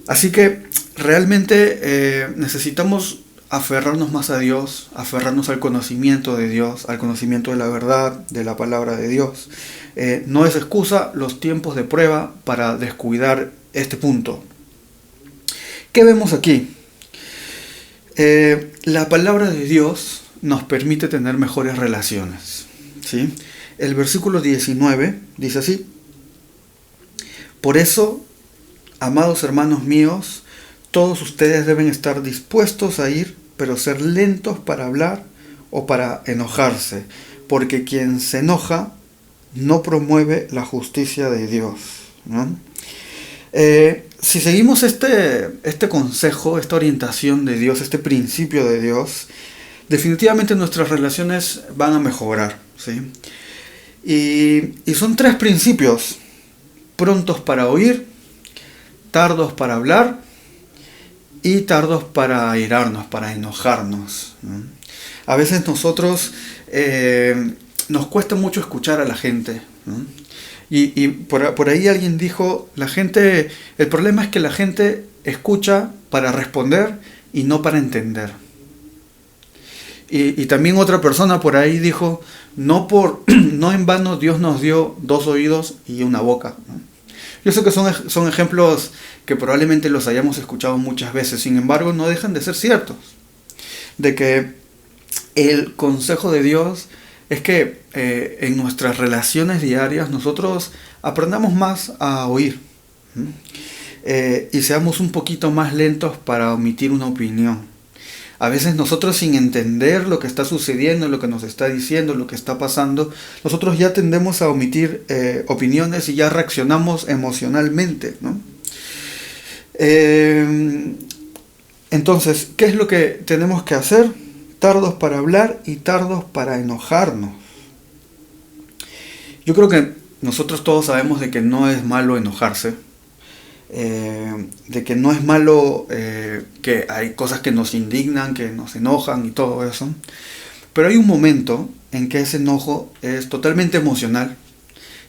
Así que realmente necesitamos aferrarnos más a Dios, aferrarnos al conocimiento de Dios, al conocimiento de la verdad, de la palabra de Dios. No es excusa los tiempos de prueba para descuidar este punto. ¿Qué vemos aquí? La palabra de Dios nos permite tener mejores relaciones, ¿sí? El versículo 19 dice así: por eso, amados hermanos míos, todos ustedes deben estar dispuestos a ir, pero ser lentos para hablar o para enojarse, porque quien se enoja no promueve la justicia de Dios, ¿no? Si seguimos este consejo, esta orientación de Dios, este principio de Dios, definitivamente nuestras relaciones van a mejorar, ¿sí? Y son 3 principios: prontos para oír, tardos para hablar y tardos para airarnos, para enojarnos, ¿no? A veces nosotros nos cuesta mucho escuchar a la gente, ¿no? Y por ahí alguien dijo, el problema es que la gente escucha para responder y no para entender. Y también otra persona por ahí dijo, no en vano Dios nos dio 2 oídos y una boca, ¿no? Yo sé que son ejemplos que probablemente los hayamos escuchado muchas veces, sin embargo no dejan de ser ciertos. De que el consejo de Dios es que en nuestras relaciones diarias nosotros aprendamos más a oír. Y seamos un poquito más lentos para omitir una opinión. A veces nosotros, sin entender lo que está sucediendo, lo que nos está diciendo, lo que está pasando, nosotros ya tendemos a omitir opiniones y ya reaccionamos emocionalmente, ¿no? Entonces, ¿qué es lo que tenemos que hacer? Tardos para hablar y tardos para enojarnos. Yo creo que nosotros todos sabemos de que no es malo enojarse. De que no es malo, que hay cosas que nos indignan, que nos enojan y todo eso, pero hay un momento en que ese enojo es totalmente emocional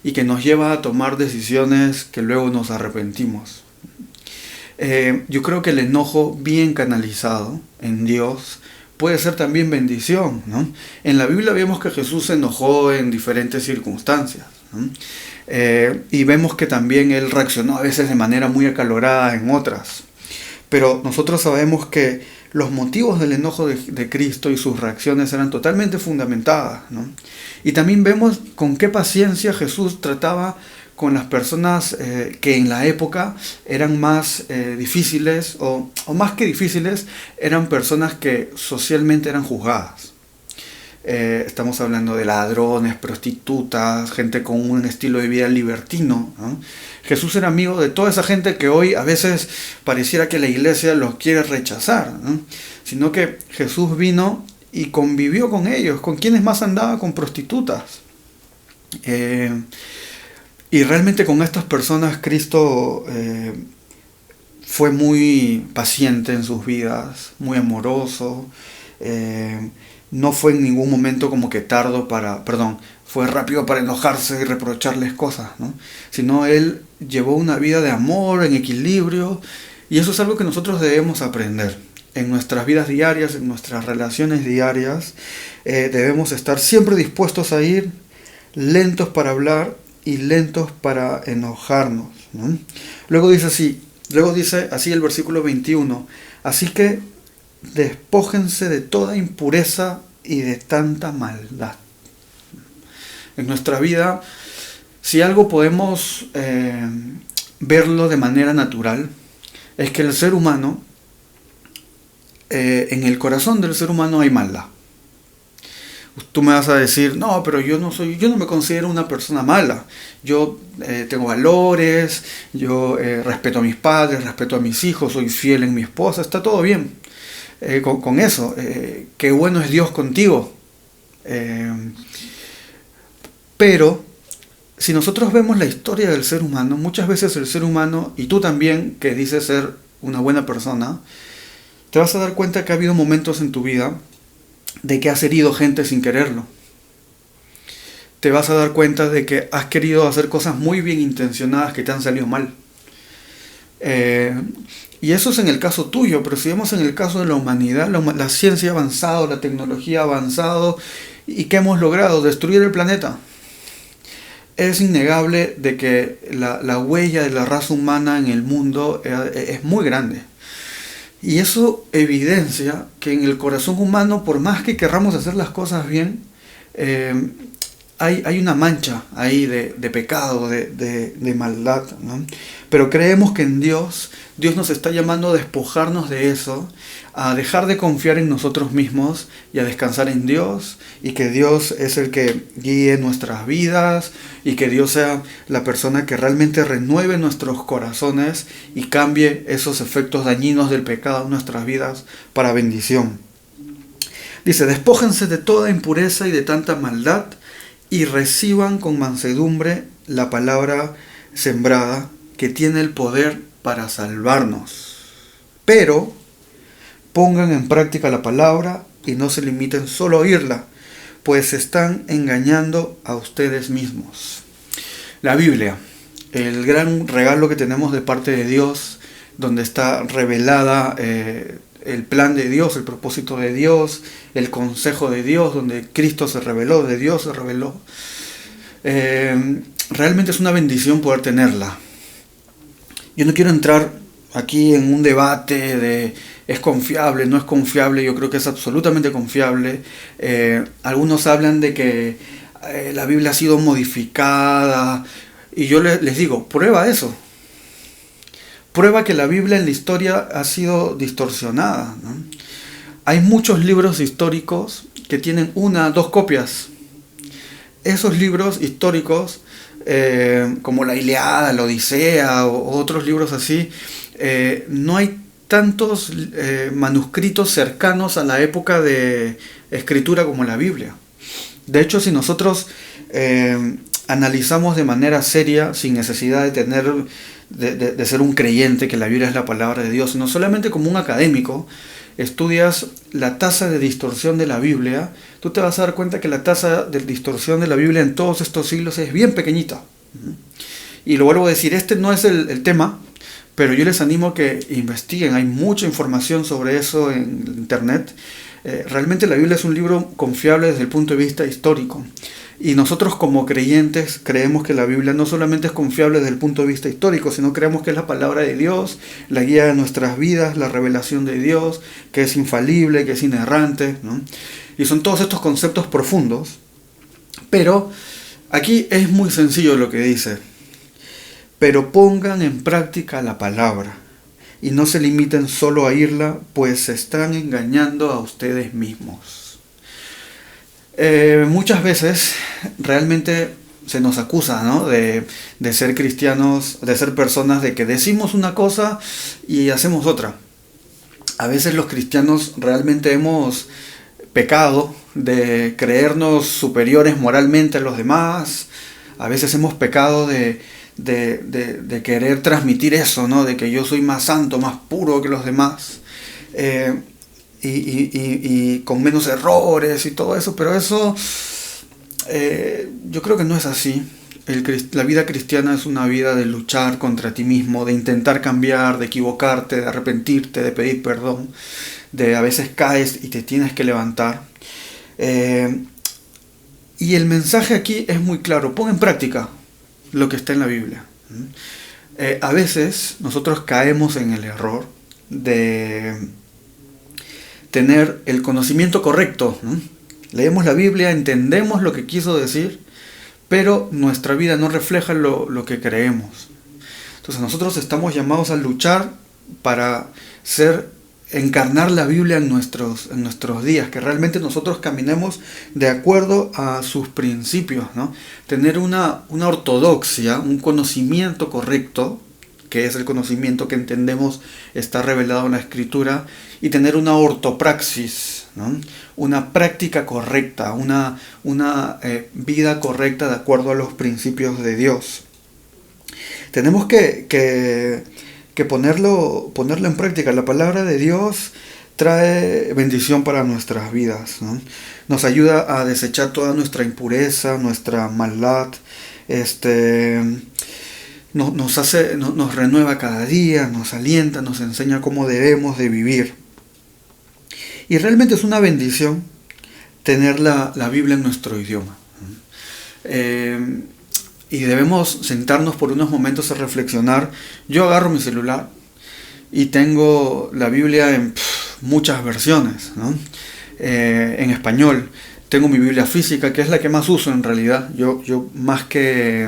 y que nos lleva a tomar decisiones que luego nos arrepentimos. Yo creo que el enojo bien canalizado en Dios puede ser también bendición, ¿no? En la Biblia vemos que Jesús se enojó en diferentes circunstancias, ¿no? Y vemos que también Él reaccionó a veces de manera muy acalorada en otras. Pero nosotros sabemos que los motivos del enojo de Cristo y sus reacciones eran totalmente fundamentadas, ¿no? Y también vemos con qué paciencia Jesús trataba con las personas que en la época eran más difíciles, o más que difíciles, eran personas que socialmente eran juzgadas. Estamos hablando de ladrones, prostitutas, gente con un estilo de vida libertino, ¿no? Jesús era amigo de toda esa gente que hoy a veces pareciera que la iglesia los quiere rechazar, ¿no? Sino que Jesús vino y convivió con ellos. ¿Con quiénes más andaba? Con prostitutas. Y realmente con estas personas Cristo fue muy paciente en sus vidas, muy amoroso. No fue en ningún momento como que fue rápido para enojarse y reprocharles cosas, ¿no? Sino Él llevó una vida de amor, en equilibrio, y eso es algo que nosotros debemos aprender. En nuestras vidas diarias, en nuestras relaciones diarias, debemos estar siempre dispuestos a ir lentos para hablar y lentos para enojarnos, ¿no? Luego dice así el versículo 21, así que despójense de toda impureza y de tanta maldad. En nuestra vida, si algo podemos verlo de manera natural, es que el ser humano, en el corazón del ser humano hay maldad. Tú me vas a decir, no, pero yo no me considero una persona mala. Yo tengo valores, yo respeto a mis padres, respeto a mis hijos, soy fiel en mi esposa, está todo bien. Con eso, qué bueno es Dios contigo. Pero si nosotros vemos la historia del ser humano, muchas veces el ser humano, y tú también que dices ser una buena persona, te vas a dar cuenta que ha habido momentos en tu vida de que has herido gente sin quererlo. Te vas a dar cuenta de que has querido hacer cosas muy bien intencionadas que te han salido mal. Y eso es en el caso tuyo, pero si vemos en el caso de la humanidad, la ciencia ha avanzado, la tecnología ha avanzado, ¿y qué hemos logrado? Destruir el planeta. Es innegable de que la huella de la raza humana en el mundo es muy grande. Y eso evidencia que en el corazón humano, por más que querramos hacer las cosas bien, hay una mancha ahí de pecado, de maldad, ¿no? Pero creemos que en Dios nos está llamando a despojarnos de eso, a dejar de confiar en nosotros mismos y a descansar en Dios, y que Dios es el que guíe nuestras vidas, y que Dios sea la persona que realmente renueve nuestros corazones y cambie esos efectos dañinos del pecado en nuestras vidas para bendición. Dice, despójense de toda impureza y de tanta maldad, y reciban con mansedumbre la palabra sembrada, que tiene el poder para salvarnos. Pero pongan en práctica la palabra y no se limiten solo a oírla, pues se están engañando a ustedes mismos. La Biblia, el gran regalo que tenemos de parte de Dios, donde está revelada el plan de Dios, el propósito de Dios, el consejo de Dios, donde Cristo se reveló, de Dios se reveló. Realmente es una bendición poder tenerla. Yo no quiero entrar aquí en un debate de es confiable, no es confiable. Yo creo que es absolutamente confiable. Algunos hablan de que la Biblia ha sido modificada, y yo les digo, prueba eso. Prueba que la Biblia en la historia ha sido distorsionada, ¿no? Hay muchos libros históricos que tienen 1, 2 copias. Esos libros históricos, como la Ilíada, la Odisea o otros libros así, no hay tantos manuscritos cercanos a la época de escritura como la Biblia. De hecho, si nosotros analizamos de manera seria, sin necesidad de tener de ser un creyente que la Biblia es la palabra de Dios, sino solamente como un académico, estudias la tasa de distorsión de la Biblia, tú te vas a dar cuenta que la tasa de distorsión de la Biblia en todos estos siglos es bien pequeñita. Y lo vuelvo a decir, este no es el tema, pero yo les animo a que investiguen. Hay mucha información sobre eso en internet. Realmente la Biblia es un libro confiable desde el punto de vista histórico. Y nosotros como creyentes creemos que la Biblia no solamente es confiable desde el punto de vista histórico, sino creemos que es la palabra de Dios, la guía de nuestras vidas, la revelación de Dios, que es infalible, que es inerrante, ¿no? Y son todos estos conceptos profundos. Pero aquí es muy sencillo lo que dice. Pero pongan en práctica la palabra y no se limiten solo a oírla, pues se están engañando a ustedes mismos. Muchas veces realmente se nos acusa, ¿no?, de ser cristianos, de ser personas de que decimos una cosa y hacemos otra. A veces los cristianos realmente hemos pecado de creernos superiores moralmente a los demás. A veces hemos pecado de querer transmitir eso, ¿no?, de que yo soy más santo, más puro que los demás. Y con menos errores y todo eso, pero eso yo creo que no es así. La vida cristiana es una vida de luchar contra ti mismo, de intentar cambiar, de equivocarte, de arrepentirte, de pedir perdón, de a veces caes y te tienes que levantar. Y el mensaje aquí es muy claro: pon en práctica lo que está en la Biblia. A veces nosotros caemos en el error de tener el conocimiento correcto, ¿no? Leemos la Biblia, entendemos lo que quiso decir, pero nuestra vida no refleja lo que creemos. Entonces nosotros estamos llamados a luchar para encarnar la Biblia en nuestros días, que realmente nosotros caminemos de acuerdo a sus principios, ¿no? Tener una ortodoxia, un conocimiento correcto, que es el conocimiento que entendemos está revelado en la Escritura, y tener una ortopraxis, ¿no?, una práctica correcta, una vida correcta de acuerdo a los principios de Dios. Tenemos que ponerlo en práctica. La palabra de Dios trae bendición para nuestras vidas, ¿no? Nos ayuda a desechar toda nuestra impureza, nuestra maldad, nos renueva cada día, nos alienta, nos enseña cómo debemos de vivir. Y realmente es una bendición tener la Biblia en nuestro idioma. Y debemos sentarnos por unos momentos a reflexionar. Yo agarro mi celular y tengo la Biblia en muchas versiones, ¿no? En español. Tengo mi Biblia física, que es la que más uso en realidad. Yo más que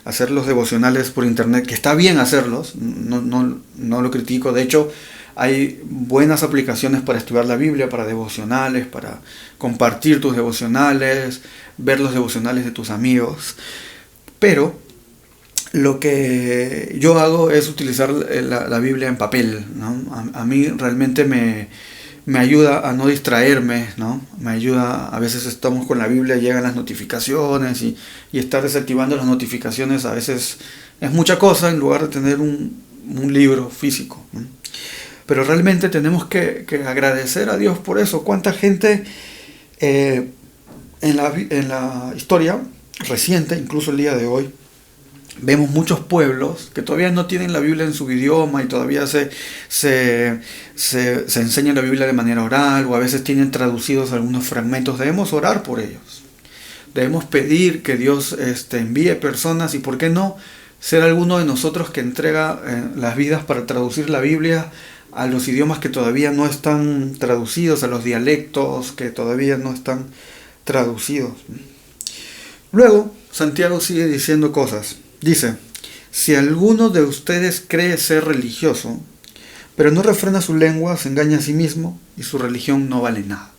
hacer los devocionales por internet, que está bien hacerlos, no lo critico. De hecho, hay buenas aplicaciones para estudiar la Biblia, para devocionales, para compartir tus devocionales, ver los devocionales de tus amigos. Pero lo que yo hago es utilizar la Biblia en papel, ¿no? A mí realmente me ayuda a no distraerme, ¿no? Me ayuda, a veces estamos con la Biblia, llegan las notificaciones y estar desactivando las notificaciones a veces es mucha cosa en lugar de tener un libro físico, ¿no? Pero realmente tenemos que agradecer a Dios por eso. ¿Cuánta gente en la historia reciente, incluso el día de hoy, vemos muchos pueblos que todavía no tienen la Biblia en su idioma y todavía se enseña la Biblia de manera oral, o a veces tienen traducidos algunos fragmentos? Debemos orar por ellos. Debemos pedir que Dios envíe personas y, ¿por qué no?, ser alguno de nosotros que entrega las vidas para traducir la Biblia a los idiomas que todavía no están traducidos, a los dialectos que todavía no están traducidos. Luego, Santiago sigue diciendo cosas. Dice, si alguno de ustedes cree ser religioso, pero no refrena su lengua, se engaña a sí mismo y su religión no vale nada.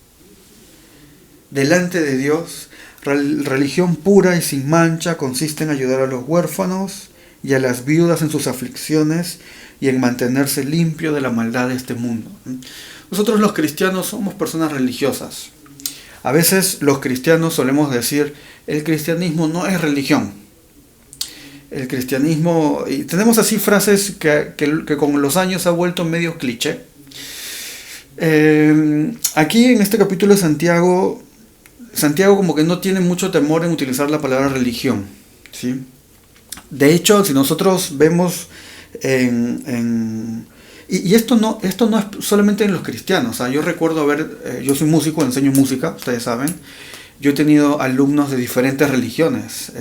Delante de Dios, religión pura y sin mancha consiste en ayudar a los huérfanos y a las viudas en sus aflicciones y en mantenerse limpio de la maldad de este mundo. Nosotros los cristianos somos personas religiosas. A veces los cristianos solemos decir, el cristianismo no es religión. El cristianismo, y tenemos así frases que con los años ha vuelto medio cliché. Aquí en este capítulo de Santiago como que no tiene mucho temor en utilizar la palabra religión, ¿sí? De hecho, si nosotros vemos y esto no es solamente en los cristianos. Yo recuerdo yo soy músico, enseño música, ustedes saben. Yo he tenido alumnos de diferentes religiones.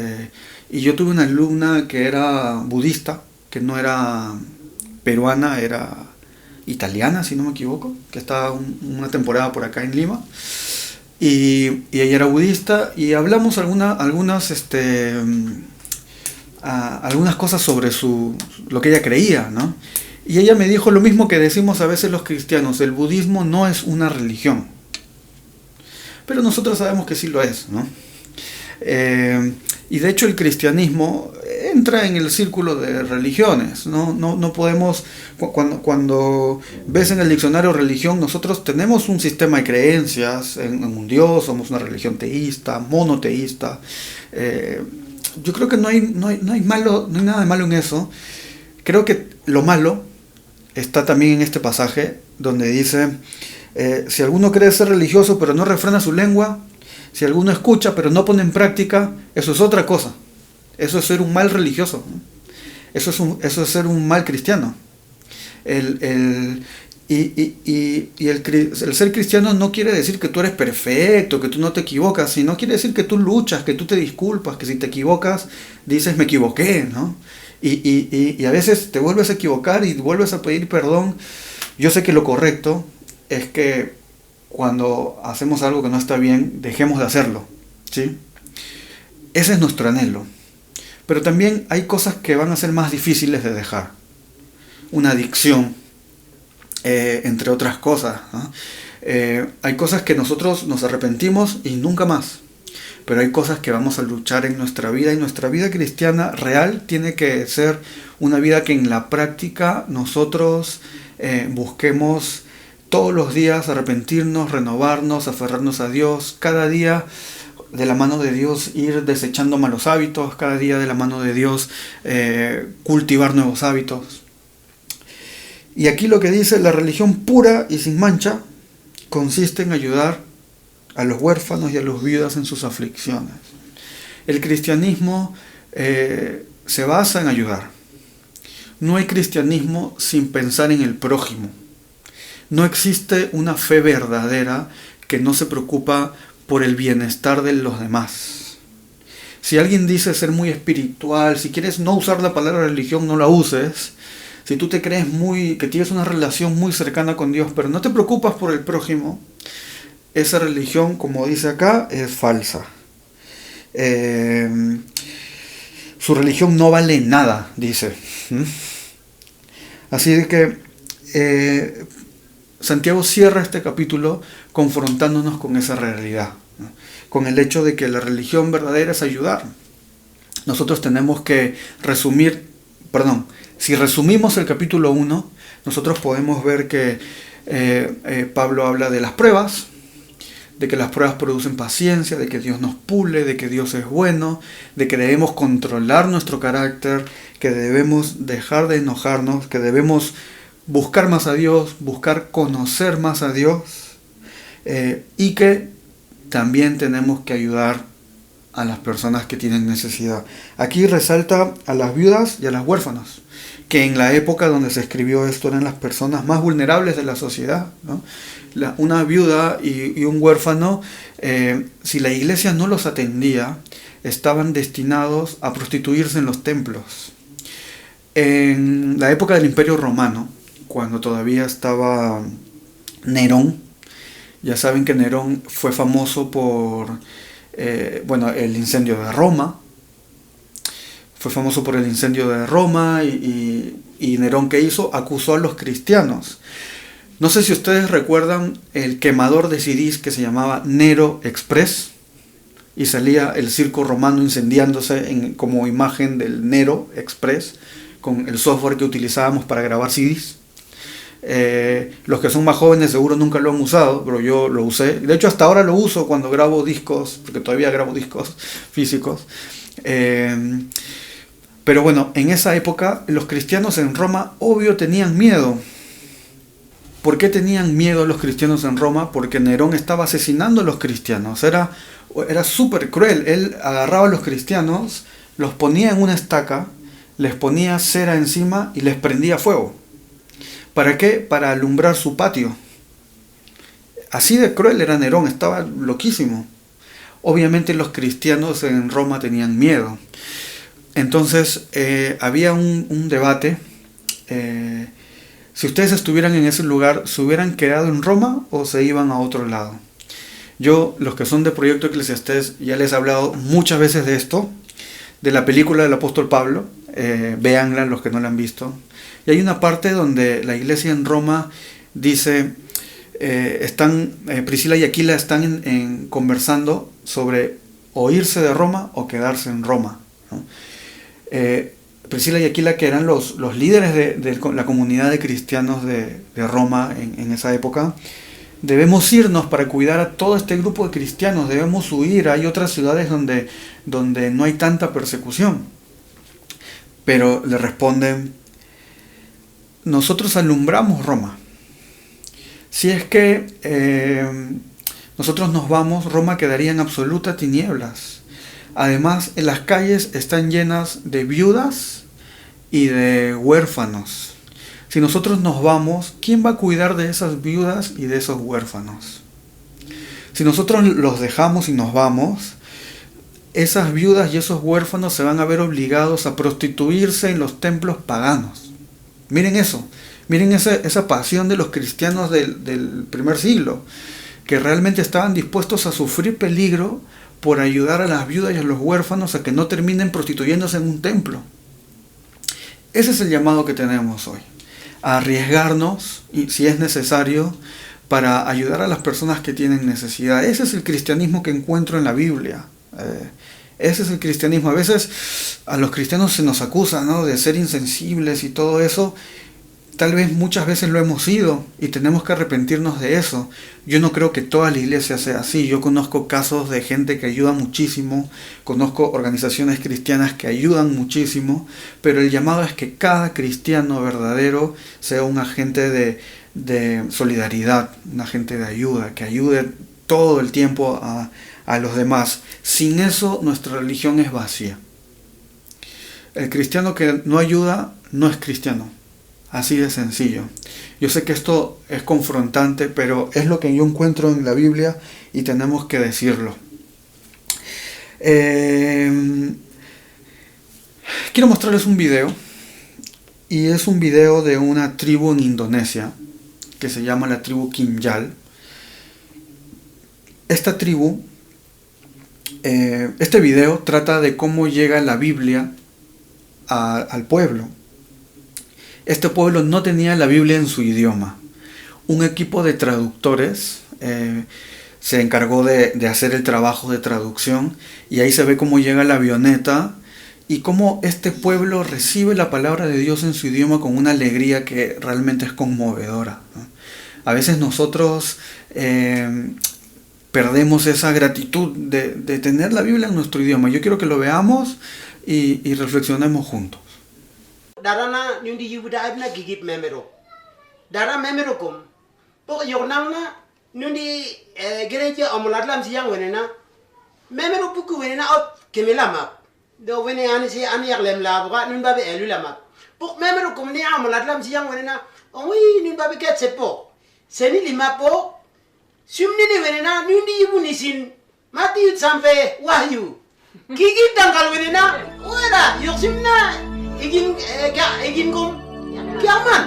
Y yo tuve una alumna que era budista, que no era peruana, era italiana, si no me equivoco, que estaba una temporada por acá en Lima. Y ella era budista y hablamos algunas cosas sobre lo que ella creía, ¿no? Y ella me dijo lo mismo que decimos a veces los cristianos, el budismo no es una religión. Pero nosotros sabemos que sí lo es, ¿no? Y de hecho el cristianismo entra en el círculo de religiones, ¿no? No podemos, cuando ves en el diccionario religión, nosotros tenemos un sistema de creencias en un Dios, somos una religión teísta, monoteísta. Yo creo que no hay nada de malo en eso. Creo que lo malo está también en este pasaje donde dice, si alguno cree ser religioso pero no refrena su lengua, si alguno escucha pero no pone en práctica, eso es otra cosa. Eso es ser un mal religioso, ¿no? Eso es ser un mal cristiano. El ser cristiano no quiere decir que tú eres perfecto, que tú no te equivocas, sino quiere decir que tú luchas, que tú te disculpas, que si te equivocas dices me equivoqué, ¿no? Y a veces te vuelves a equivocar y vuelves a pedir perdón. Yo sé que lo correcto es que cuando hacemos algo que no está bien, dejemos de hacerlo, ¿sí? Ese es nuestro anhelo. Pero también hay cosas que van a ser más difíciles de dejar. Una adicción, entre otras cosas, ¿no? Hay cosas que nosotros nos arrepentimos y nunca más. Pero hay cosas que vamos a luchar en nuestra vida, y nuestra vida cristiana real tiene que ser una vida que en la práctica nosotros busquemos todos los días arrepentirnos, renovarnos, aferrarnos a Dios, cada día de la mano de Dios ir desechando malos hábitos, cada día de la mano de Dios cultivar nuevos hábitos. Y aquí lo que dice, la religión pura y sin mancha consiste en ayudar a los huérfanos y a los viudas en sus aflicciones. El cristianismo se basa en ayudar. No hay cristianismo sin pensar en el prójimo. No existe una fe verdadera que no se preocupa por el bienestar de los demás. Si alguien dice ser muy espiritual, si quieres no usar la palabra religión, no la uses. Si tú te crees que tienes una relación muy cercana con Dios, pero no te preocupas por el prójimo, esa religión, como dice acá, es falsa. Su religión no vale nada, dice. Así de que Santiago cierra este capítulo confrontándonos con esa realidad, ¿no? Con el hecho de que la religión verdadera es ayudar. Nosotros tenemos que si resumimos el capítulo 1, nosotros podemos ver que Pablo habla de las pruebas, de que las pruebas producen paciencia, de que Dios nos pule, de que Dios es bueno, de que debemos controlar nuestro carácter, que debemos dejar de enojarnos, que debemos buscar más a Dios, buscar conocer más a Dios, y que también tenemos que ayudar a las personas que tienen necesidad. Aquí resalta a las viudas y a las huérfanas, que en la época donde se escribió esto eran las personas más vulnerables de la sociedad, ¿no? Una viuda y un huérfano, si la iglesia no los atendía, estaban destinados a prostituirse en los templos. En la época del Imperio Romano, cuando todavía estaba Nerón, ya saben que Nerón fue famoso por el incendio de Roma. Fue famoso por el incendio de Roma y Nerón, ¿qué hizo? Acusó a los cristianos. No sé si ustedes recuerdan el quemador de CDs que se llamaba Nero Express y salía el circo romano incendiándose como imagen del Nero Express con el software que utilizábamos para grabar CDs. Los que son más jóvenes seguro nunca lo han usado, pero yo lo usé. De hecho, hasta ahora lo uso cuando grabo discos, porque todavía grabo discos físicos. Pero bueno, en esa época los cristianos en Roma, obvio, tenían miedo. ¿Por qué tenían miedo los cristianos en Roma? Porque Nerón estaba asesinando a los cristianos. Era súper cruel. Él agarraba a los cristianos, los ponía en una estaca, les ponía cera encima y les prendía fuego. ¿Para qué? Para alumbrar su patio. Así de cruel era Nerón, estaba loquísimo. Obviamente los cristianos en Roma tenían miedo. Entonces había un debate. Si ustedes estuvieran en ese lugar, ¿se hubieran quedado en Roma o se iban a otro lado? Yo, los que son de Proyecto Eclesiastés, ya les he hablado muchas veces de esto, de la película del apóstol Pablo. Véanla los que no la han visto. Y hay una parte donde la iglesia en Roma dice, Priscila y Aquila están conversando sobre o irse de Roma o quedarse en Roma, ¿no? Priscila y Aquila, que eran los líderes de la comunidad de cristianos de Roma en esa época, debemos irnos para cuidar a todo este grupo de cristianos, debemos huir, hay otras ciudades donde no hay tanta persecución. Pero le responden, nosotros alumbramos Roma. Si es que nosotros nos vamos, Roma quedaría en absoluta tinieblas. Además, en las calles están llenas de viudas y de huérfanos. Si nosotros nos vamos, ¿quién va a cuidar de esas viudas y de esos huérfanos? Si nosotros los dejamos y nos vamos, esas viudas y esos huérfanos se van a ver obligados a prostituirse en los templos paganos. Miren eso, miren esa pasión de los cristianos del primer siglo, que realmente estaban dispuestos a sufrir peligro por ayudar a las viudas y a los huérfanos a que no terminen prostituyéndose en un templo. Ese es el llamado que tenemos hoy, a arriesgarnos, y si es necesario, para ayudar a las personas que tienen necesidad. Ese es el cristianismo que encuentro en la Biblia. Ese es el cristianismo. A veces a los cristianos se nos acusa, ¿no?, de ser insensibles y todo eso. Tal vez muchas veces lo hemos sido y tenemos que arrepentirnos de eso. Yo no creo que toda la iglesia sea así. Yo conozco casos de gente que ayuda muchísimo, conozco organizaciones cristianas que ayudan muchísimo, pero el llamado es que cada cristiano verdadero sea un agente de solidaridad, un agente de ayuda, que ayude todo el tiempo a los demás. Sin eso nuestra religión es vacía. El cristiano que no ayuda no es cristiano. Así de sencillo. Yo sé que esto es confrontante, pero es lo que yo encuentro en la Biblia y tenemos que decirlo. Quiero mostrarles un video, y es un video de una tribu en Indonesia que se llama la tribu Kimyal. Esta tribu, este video trata de cómo llega la Biblia al pueblo. Este pueblo no tenía la Biblia en su idioma. Un equipo de traductores se encargó de hacer el trabajo de traducción, y ahí se ve cómo llega la avioneta y cómo este pueblo recibe la palabra de Dios en su idioma con una alegría que realmente es conmovedora, ¿no? A veces nosotros perdemos esa gratitud de tener la Biblia en nuestro idioma. Yo quiero que lo veamos y reflexionemos juntos. Darana nyundi yubuda abna gigip memero. Dara memero kum. Pok yornalna nyundi gereja amuladlam siyang wenena. Memero puku wenena out kemelama. Do wene ani si ani yaklem la buka nyun babe elulama. Pok memero kum ni amuladlam siyang wenena. Oi nyun babe ket sepo. Seni lima po. Sumni ni wenena nyundi yubu nisin. Mati yut sampai wahyu. Gigip dangkal wenena. Wala yoksimna. igin kum kiaman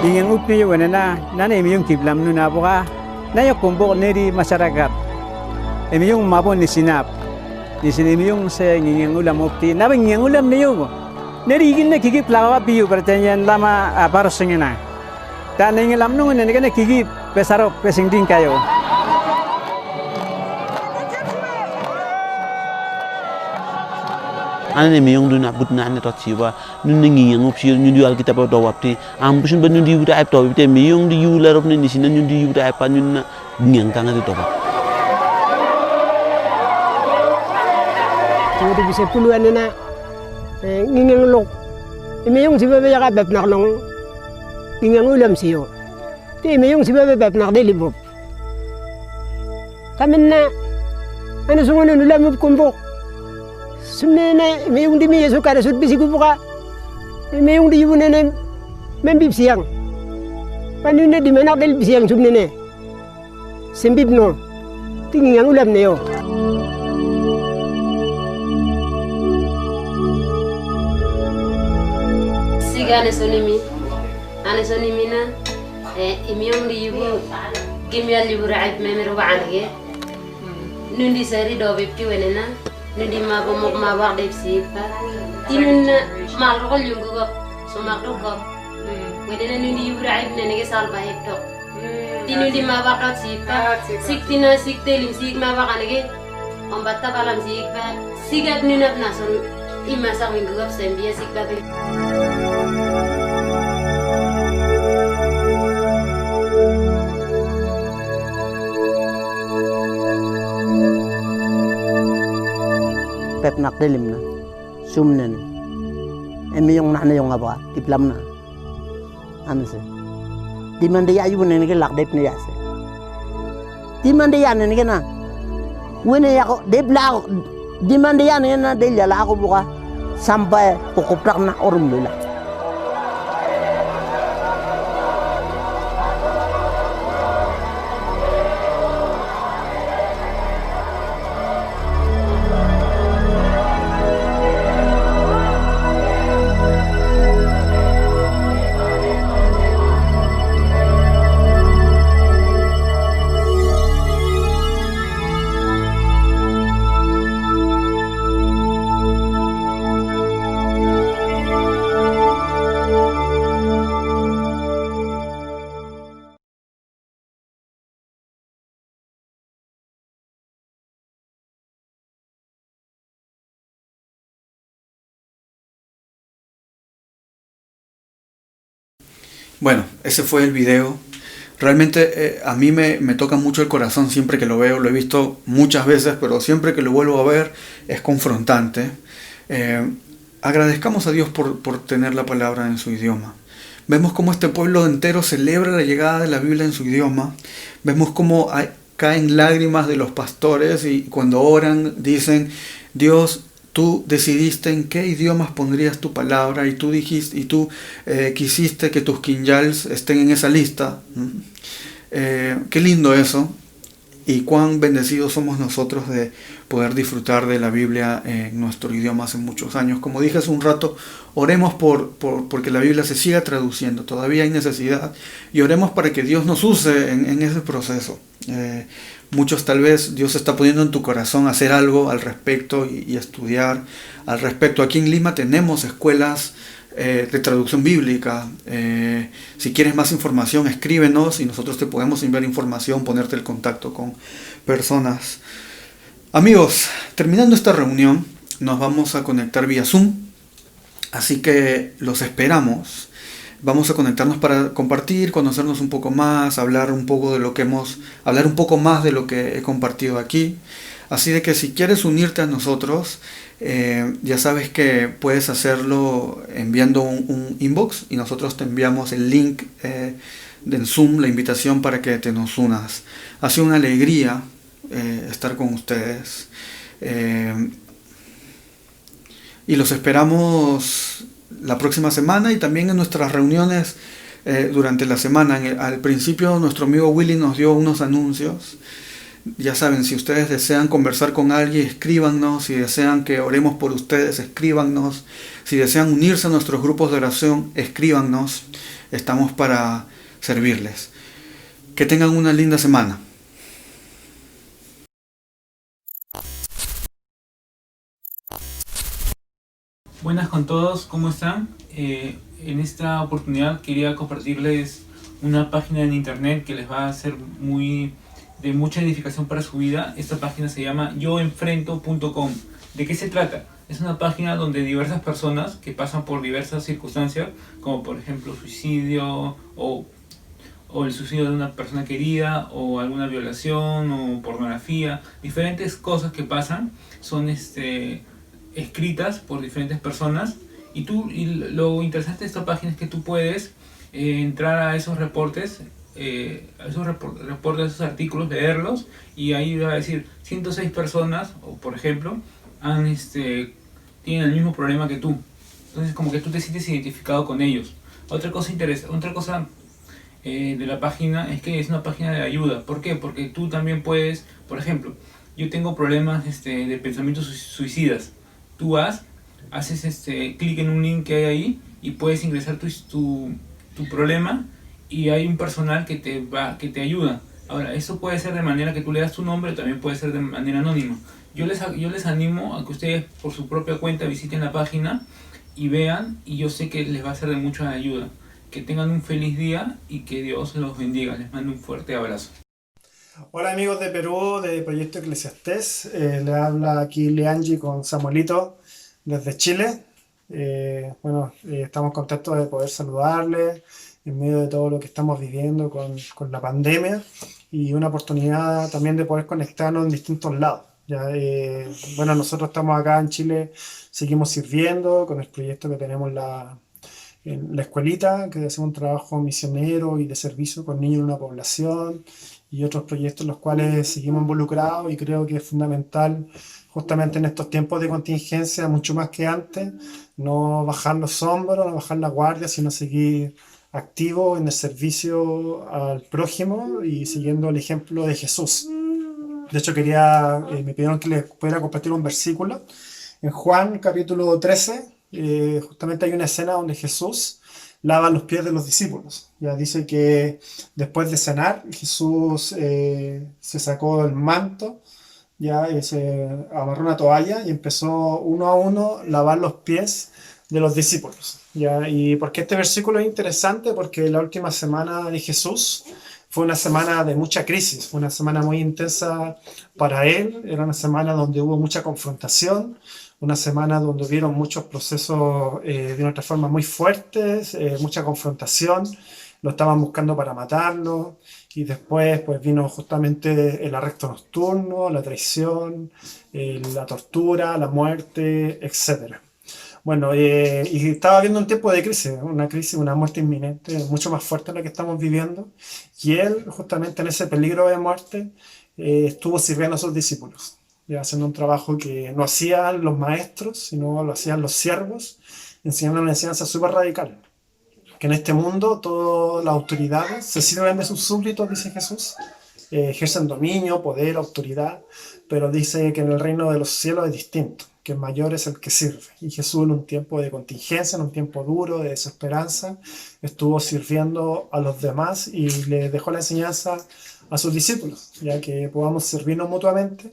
Ingin upni wenena nana emiyong kiblam nuna buka na yung kumbok neri masyarakat emiyong mabon ni sinap emiyong sa ingin ulam upti na ingin ulam niyo neri igin na kikip lawa piyo pertanyaan lama paros singina dan ingin lam nungun nene kana kikip pesarok pesingding kayo ane me yung duna but na ne tot siwa nun ngi yang op sil nyun kita pa do wapti am busun ben ndi wuta ap to te me yung di yu la rof ne ni sin nyun di wuta ap nyun na ngiang kanga to ba jadi bisa puluhan na ngingang lok me yung siba be ka bep nak long ngingang ulam siyo te me yung siba be bep nak de libop kamen na ano sungon ulam kumbok sumnene me yung di mi yesu kada sut bisi kubuka me yung di yunene membib siang panune di menak del siang sumnene sembib no tinggi yang ulam neo siga ane sonimi na imi yung di yubu gimyal yubu raib memero baange nundi sari do bebti wenena nundi mabo mok mabak dep sipa tinun malrol yung gugop sumakdo gop wedena nundi ibrahim nene ke salba hepto tinundi mabak dot sipa siktina siktelim sik mabak anege ombatta balam sikpa sigat nunap nason imasa wing gugop sembia sikpa be pep nak delim na sumnen emi yung nana yung apa diplam na ano se di man dia ayu ne ke lak dep ne ya se di man dia ne ke na wene ya ko dep la di man dia ne na del ya la ko buka sampai pokok na orum lula Bueno, ese fue el video. Realmente a mí me toca mucho el corazón siempre que lo veo. Lo he visto muchas veces, pero siempre que lo vuelvo a ver es confrontante. Agradezcamos a Dios por tener la palabra en su idioma. Vemos cómo este pueblo entero celebra la llegada de la Biblia en su idioma. Vemos cómo caen lágrimas de los pastores y cuando oran dicen: Dios, tú decidiste en qué idiomas pondrías tu palabra y tú dijiste y tú quisiste que tus quinjals estén en esa lista. Qué lindo eso. Y cuán bendecidos somos nosotros de poder disfrutar de la Biblia en nuestro idioma hace muchos años. Como dije hace un rato, oremos porque la Biblia se siga traduciendo. Todavía hay necesidad. Y oremos para que Dios nos use en ese proceso. Muchos tal vez Dios está poniendo en tu corazón hacer algo al respecto y estudiar al respecto. Aquí en Lima tenemos escuelas de traducción bíblica. Si quieres más información, escríbenos y nosotros te podemos enviar información, ponerte en contacto con personas. Amigos, terminando esta reunión, nos vamos a conectar vía Zoom, así que los esperamos. Vamos a conectarnos para compartir, conocernos un poco más, hablar un poco más de lo que he compartido aquí. Así de que si quieres unirte a nosotros, ya sabes que puedes hacerlo enviando un inbox y nosotros te enviamos el link del Zoom, la invitación para que te nos unas. Ha sido una alegría estar con ustedes y los esperamos la próxima semana y también en nuestras reuniones durante la semana. Al principio nuestro amigo Willy nos dio unos anuncios. Ya saben, si ustedes desean conversar con alguien, escríbanos. Si desean que oremos por ustedes, escríbanos. Si desean unirse a nuestros grupos de oración, escríbanos. Estamos para servirles. Que tengan una linda semana. Buenas con todos, ¿cómo están? En esta oportunidad quería compartirles una página en internet que les va a ser de mucha edificación para su vida. Esta página se llama yoenfrento.com. ¿De qué se trata? Es una página donde diversas personas que pasan por diversas circunstancias, como por ejemplo suicidio o el suicidio de una persona querida, o alguna violación o pornografía, diferentes cosas que pasan, son escritas por diferentes personas. Y lo interesante de esta página es que tú puedes entrar a esos reportes, esos artículos, leerlos, y ahí va a decir 106 personas, o por ejemplo, tienen el mismo problema que tú. Entonces como que tú te sientes identificado con ellos. Otra cosa de la página es que es una página de ayuda. ¿Por qué? Porque tú también puedes, por ejemplo, yo tengo problemas de pensamientos suicidas. Tú haces clic en un link que hay ahí y puedes ingresar tu problema, y hay un personal que te ayuda. Ahora, eso puede ser de manera que tú le das tu nombre, también puede ser de manera anónima. Yo les animo a que ustedes por su propia cuenta visiten la página y vean, y yo sé que les va a ser de mucha ayuda. Que tengan un feliz día y que Dios los bendiga. Les mando un fuerte abrazo. Hola amigos de Perú, de Proyecto Eclesiastés. Le habla aquí Leangi con Samuelito desde Chile. Estamos contentos de poder saludarles en medio de todo lo que estamos viviendo con la pandemia, y una oportunidad también de poder conectarnos en distintos lados. Nosotros estamos acá en Chile, seguimos sirviendo con el proyecto que tenemos en la escuelita, que hacemos un trabajo misionero y de servicio con niños de una población, y otros proyectos en los cuales seguimos involucrados, y creo que es fundamental justamente en estos tiempos de contingencia, mucho más que antes, no bajar los hombros, no bajar la guardia, sino seguir activo en el servicio al prójimo y siguiendo el ejemplo de Jesús. De hecho, me pidieron que les pudiera compartir un versículo. En Juan capítulo 13, justamente hay una escena donde Jesús lava los pies de los discípulos. Ya dice que después de cenar, Jesús se sacó el manto, se amarró una toalla y empezó uno a uno lavar los pies de los discípulos. ¿Y por qué este versículo es interesante? Porque la última semana de Jesús fue una semana de mucha crisis, fue una semana muy intensa para él. Era una semana donde hubo mucha confrontación, una semana donde hubieron muchos procesos de otra forma muy fuertes, mucha confrontación. lo estaban buscando para matarlo, y después pues vino justamente el arresto nocturno, la traición, la tortura, la muerte, etc. Bueno, y estaba viendo un tiempo de crisis, una muerte inminente, mucho más fuerte en la que estamos viviendo, y él justamente en ese peligro de muerte estuvo sirviendo a sus discípulos, ya haciendo un trabajo que no hacían los maestros, sino lo hacían los siervos, enseñando una enseñanza súper radical, que en este mundo todas las autoridades se sirven de sus súbditos, dice Jesús, ejercen dominio, poder, autoridad, pero dice que en el reino de los cielos es distinto, que el mayor es el que sirve. Y Jesús en un tiempo de contingencia, en un tiempo duro, de desesperanza, estuvo sirviendo a los demás y le dejó la enseñanza a sus discípulos, ya que podamos servirnos mutuamente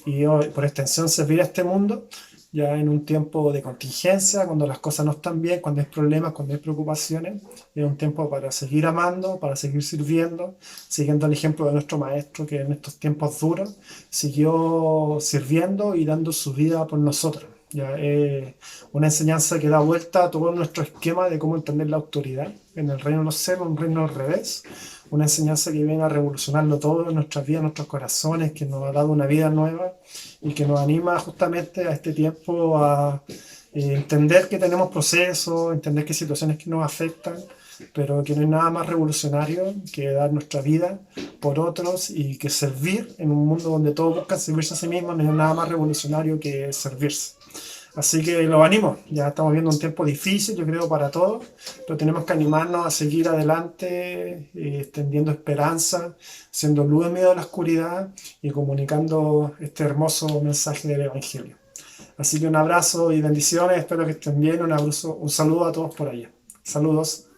y por extensión servir a este mundo, ya en un tiempo de contingencia, cuando las cosas no están bien, cuando hay problemas, cuando hay preocupaciones, es un tiempo para seguir amando, para seguir sirviendo, siguiendo el ejemplo de nuestro maestro, que en estos tiempos duros siguió sirviendo y dando su vida por nosotros. Ya es una enseñanza que da vuelta a todo nuestro esquema de cómo entender la autoridad en el reino de los cielos, un reino al revés, una enseñanza que viene a revolucionarlo todo en nuestras vidas, en nuestros corazones, que nos ha dado una vida nueva y que nos anima justamente a este tiempo a entender que tenemos procesos, entender que hay situaciones que nos afectan, pero que no hay nada más revolucionario que dar nuestra vida por otros, y que servir en un mundo donde todos buscan servirse a sí mismos, no hay nada más revolucionario que servirse. Así que los animo, ya estamos viendo un tiempo difícil, yo creo, para todos, pero tenemos que animarnos a seguir adelante, extendiendo esperanza, siendo luz en medio de la oscuridad y comunicando este hermoso mensaje del Evangelio. Así que un abrazo y bendiciones, espero que estén bien, un saludo a todos por allá. Saludos.